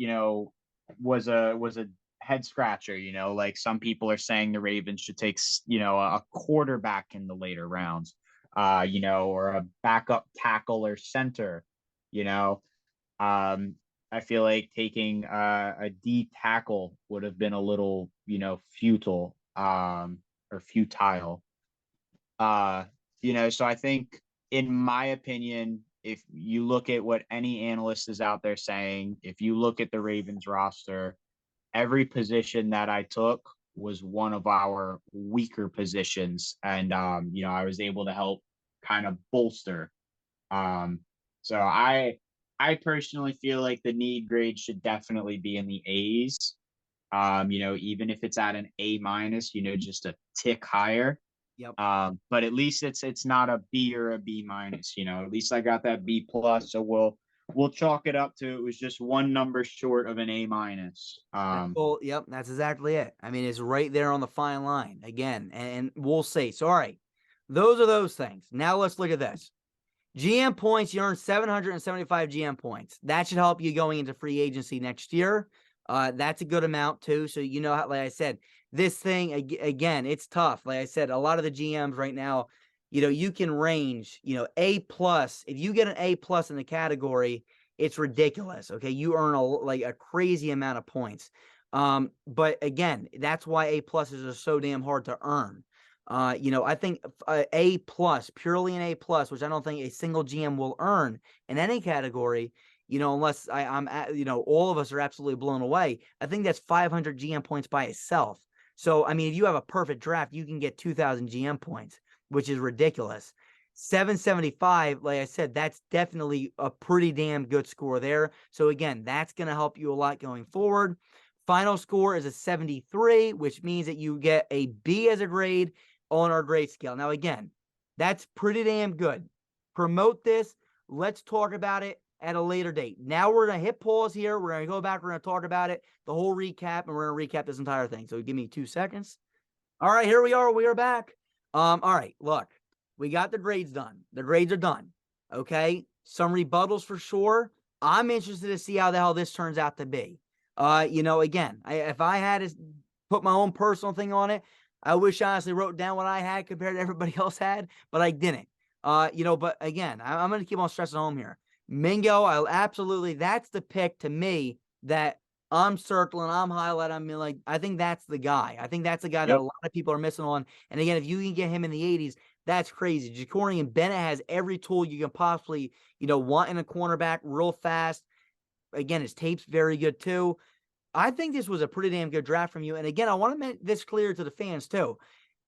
was a head scratcher. Like some people are saying the Ravens should take, a quarterback in the later rounds, or a backup tackle or center. you know I feel like taking a D tackle would have been a little, futile, or futile. Uh, so I think, in my opinion, if you look at what any analyst is out there saying, if you look at the Ravens roster, every position that I took was one of our weaker positions. And, I was able to help kind of bolster. Um, so I personally feel like the need grade should definitely be in the A's. Even if it's at an A minus, just a tick higher. Yep. But at least it's not a B or a B minus. At least I got that B plus. So we'll chalk it up to it was just one number short of an A minus. Well, yep, that's exactly it. I mean, it's right there on the fine line again, and we'll see. So, all right, those are those things. Now let's look at this. GM points, you earn 775 GM points. That should help you going into free agency next year. That's a good amount too. So, you know, how, like I said, this thing, again, it's tough. Like I said, a lot of the GMs right now, you know, you can range, you know, A plus. If you get an A plus in the category, it's ridiculous. Okay. You earn like a crazy amount of points. But again, that's why A pluses are so damn hard to earn. You know, I think A plus, purely an A plus, which I don't think a single GM will earn in any category, you know, unless you know, all of us are absolutely blown away. I think that's 500 GM points by itself. So, I mean, if you have a perfect draft, you can get 2,000 GM points, which is ridiculous. 775, like I said, that's definitely a pretty damn good score there. So, again, that's going to help you a lot going forward. Final score is a 73, which means that you get a B as a grade on our grade scale. Now, again, that's pretty damn good. Promote this. Let's talk about it at a later date. Now we're going to hit pause here. We're going to go back. We're going to talk about it, the whole recap, and we're going to recap this entire thing. So give me 2 seconds. All right, here we are. We are back. All right, look, we got the grades done. The grades are done. Okay, some rebuttals for sure. I'm interested to see how the hell this turns out to be. You know, again, if I had to put my own personal thing on it, I wish I honestly wrote down what I had compared to everybody else had, but I didn't. You know, but again, I'm going to keep on stressing home here. Mingo, I absolutely, that's the pick to me that I'm circling, I'm highlighting. I mean, like, I think that's the guy. I think that's the guy that a lot of people are missing on. And again, if you can get him in the 80s, that's crazy. Jacorian Bennett has every tool you can possibly, you know, want in a cornerback, real fast. Again, his tape's very good too. I think this was a pretty damn good draft from you. And again, I want to make this clear to the fans too.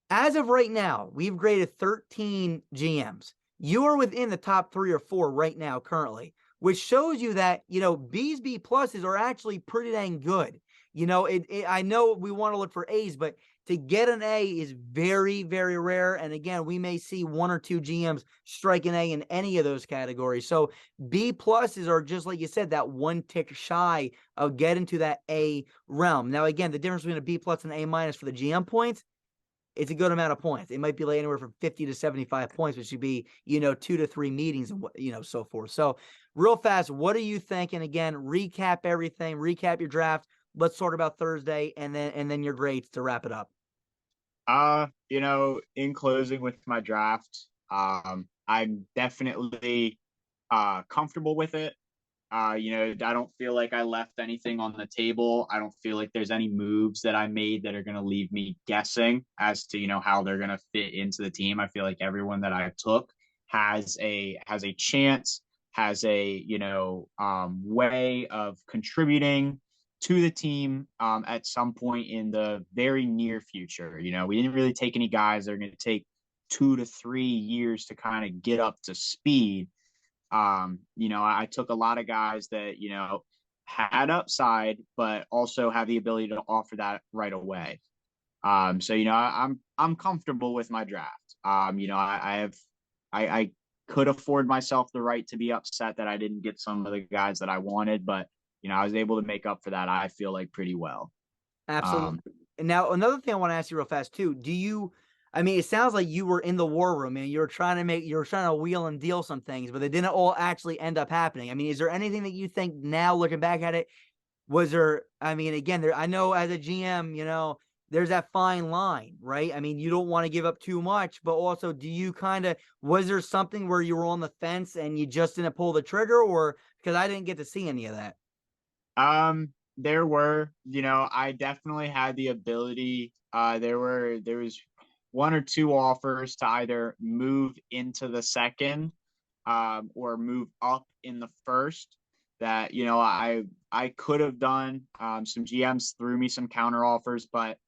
As of right now, we've graded 13 GMs. You are within the top 3 or 4 right now currently, which shows you that, you know, B's B pluses are actually pretty dang good. You know, I know we want to look for A's, but to get an A is very, very rare. And again, we may see 1 or 2 GMs strike an A in any of those categories. So B pluses are just like you said, that one tick shy of getting to that A realm. Now, again, the difference between a B plus and an A minus for the GM points, it's a good amount of points. It might be like anywhere from 50 to 75 points, which should be, you know, 2 to 3 meetings and, you know, so forth. So real fast, what are you thinking? Again, recap everything, recap your draft. Let's talk about Thursday and then your grades to wrap it up. You know, in closing with my draft, I'm definitely comfortable with it. You know, I don't feel like I left anything on the table. I don't feel like there's any moves that I made that are going to leave me guessing as to, you know, how they're going to fit into the team. I feel like everyone that I took has a chance, has a, you know, way of contributing to the team at some point in the very near future. You know, we didn't really take any guys that are going to take 2 to 3 years to kind of get up to speed. You know, I took a lot of guys that, you know, had upside, but also have the ability to offer that right away. So, you know, I'm comfortable with my draft. You know, I could afford myself the right to be upset that I didn't get some of the guys that I wanted, but you know, I was able to make up for that. I feel like pretty well. Absolutely. And now another thing I want to ask you real fast too. I mean, it sounds like you were in the war room and you were trying to wheel and deal some things, but they didn't all actually end up happening. I mean, is there anything that you think now looking back at it, I mean, again, I know as a GM, you know, there's that fine line, right? I mean, you don't want to give up too much, but also was there something where you were on the fence and you just didn't pull the trigger, or because I didn't get to see any of that? There were, you know, I definitely had the ability. There was 1 or 2 offers to either move into the second, or move up in the first. That, you know, I could have done. Some GMs threw me some counter offers, but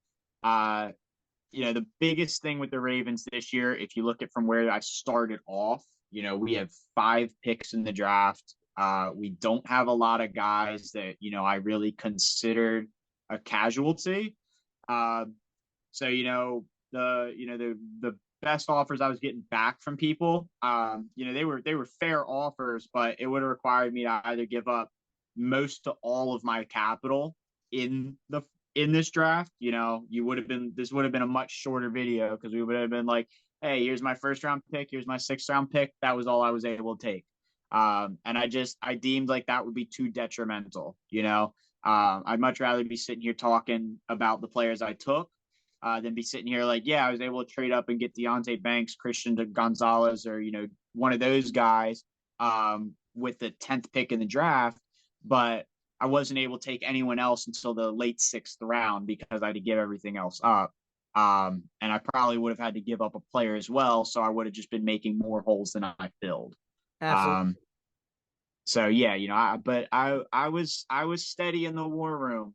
you know, the biggest thing with the Ravens this year, if you look at from where I started off, you know, we have 5 picks in the draft. We don't have a lot of guys that, you know, I really considered a casualty. So, you know, the best offers I was getting back from people. They were fair offers, but it would have required me to either give up most to all of my capital in the in this draft. This would have been a much shorter video because we would have been like, hey, here's my first round pick, here's my sixth round pick. That was all I was able to take. And I deemed like that would be too detrimental. I'd much rather be sitting here talking about the players I took than be sitting here like, yeah, I was able to trade up and get Deonte Banks, Christian Gonzalez, or one of those guys with the 10th pick in the draft, but I wasn't able to take anyone else until the late 6th round because I had to give everything else up. And I probably would have had to give up a player as well, so I would have just been making more holes than I filled. Absolutely. So yeah, I was steady in the war room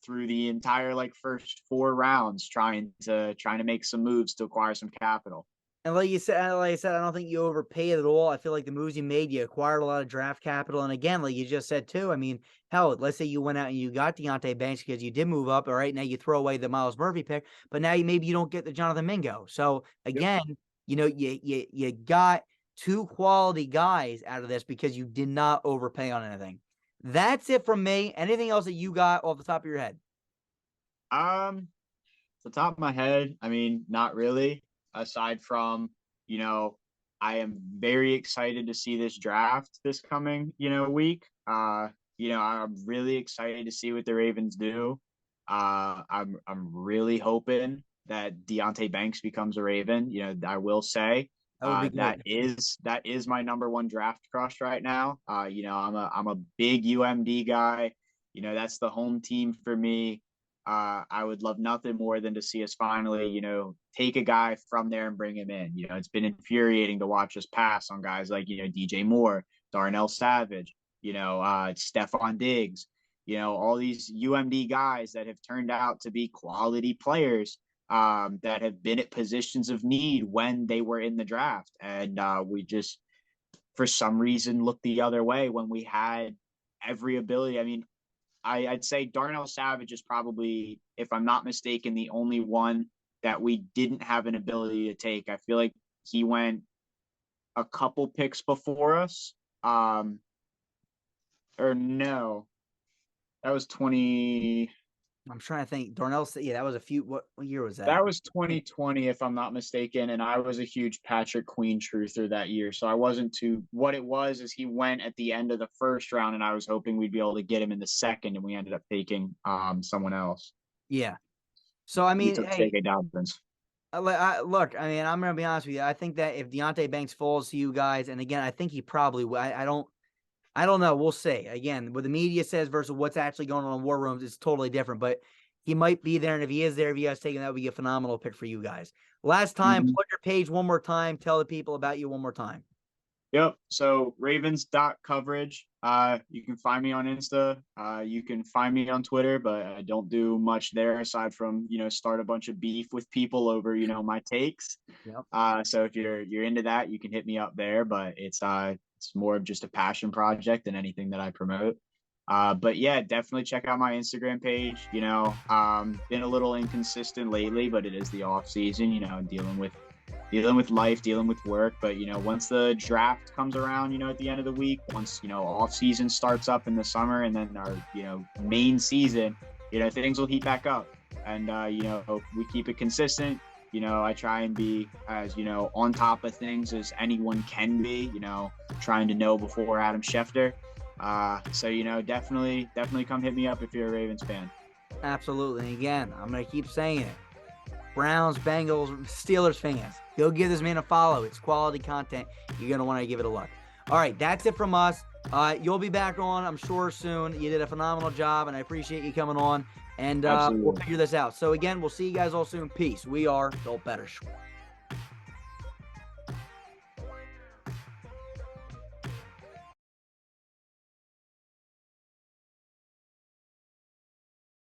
through the entire like first 4 rounds trying to make some moves to acquire some capital. And like I said, I don't think you overpaid at all. I feel like the moves you made, you acquired a lot of draft capital. And again, like you just said too, I mean, hell, let's say you went out and you got Deonte Banks because you did move up. All right, now you throw away the Miles Murphy pick, but now maybe you don't get the Jonathan Mingo. So again, you got two quality guys out of this because you did not overpay on anything. That's it from me. Anything else that you got off the top of your head? The top of my head, I mean, not really. Aside from, I am very excited to see this draft this coming, week. I'm really excited to see what the Ravens do. I'm really hoping that Deonte Banks becomes a Raven. I will say that is my number one draft crush right now. I'm a big UMD guy. That's the home team for me. I would love nothing more than to see us finally, take a guy from there and bring him in. It's been infuriating to watch us pass on guys like, DJ Moore, Darnell Savage, Stephon Diggs, all these UMD guys that have turned out to be quality players that have been at positions of need when they were in the draft. And we just, for some reason, looked the other way when we had every ability. I mean, I'd say Darnell Savage is probably, if I'm not mistaken, the only one that we didn't have an ability to take. I feel like he went a couple picks before us. Or no, that was 20. I'm trying to think. Darnell, yeah, that was a few. What year was that? That was 2020, if I'm not mistaken. And I was a huge Patrick Queen truther that year. So I wasn't too. What it was is he went at the end of the first round, and I was hoping we'd be able to get him in the second, and we ended up taking someone else. Yeah. So, I mean, hey, J.K. Dobbins. Look, I mean, I'm going to be honest with you. I think that if Deonte Banks falls to you guys, and again, I think he probably will. I don't know. We'll see. Again, what the media says versus what's actually going on in war rooms is totally different, but he might be there. And if he is there, if you guys take him, that would be a phenomenal pick for you guys. Last time, plug your page one more time. Tell the people about you one more time. Yep. So Ravens.coverage. You can find me on Insta. You can find me on Twitter, but I don't do much there aside from, start a bunch of beef with people over, my takes. Yep. So if you're into that, you can hit me up there, but it's more of just a passion project than anything that I promote. But yeah, definitely check out my Instagram page. Been a little inconsistent lately, but it is the off season, dealing with life, dealing with work. But, once the draft comes around, at the end of the week, once, off season starts up in the summer and then our, main season, things will heat back up. And, we keep it consistent. I try and be as, on top of things as anyone can be, trying to know before Adam Schefter. So, definitely come hit me up if you're a Ravens fan. Absolutely. And again, I'm going to keep saying it. Browns, Bengals, Steelers fans, go give this man a follow. It's quality content. You're going to want to give it a look. All right, that's it from us. You'll be back on, I'm sure, soon. You did a phenomenal job, and I appreciate you coming on. And we'll figure this out. So, again, we'll see you guys all soon. Peace. We are Don't Better.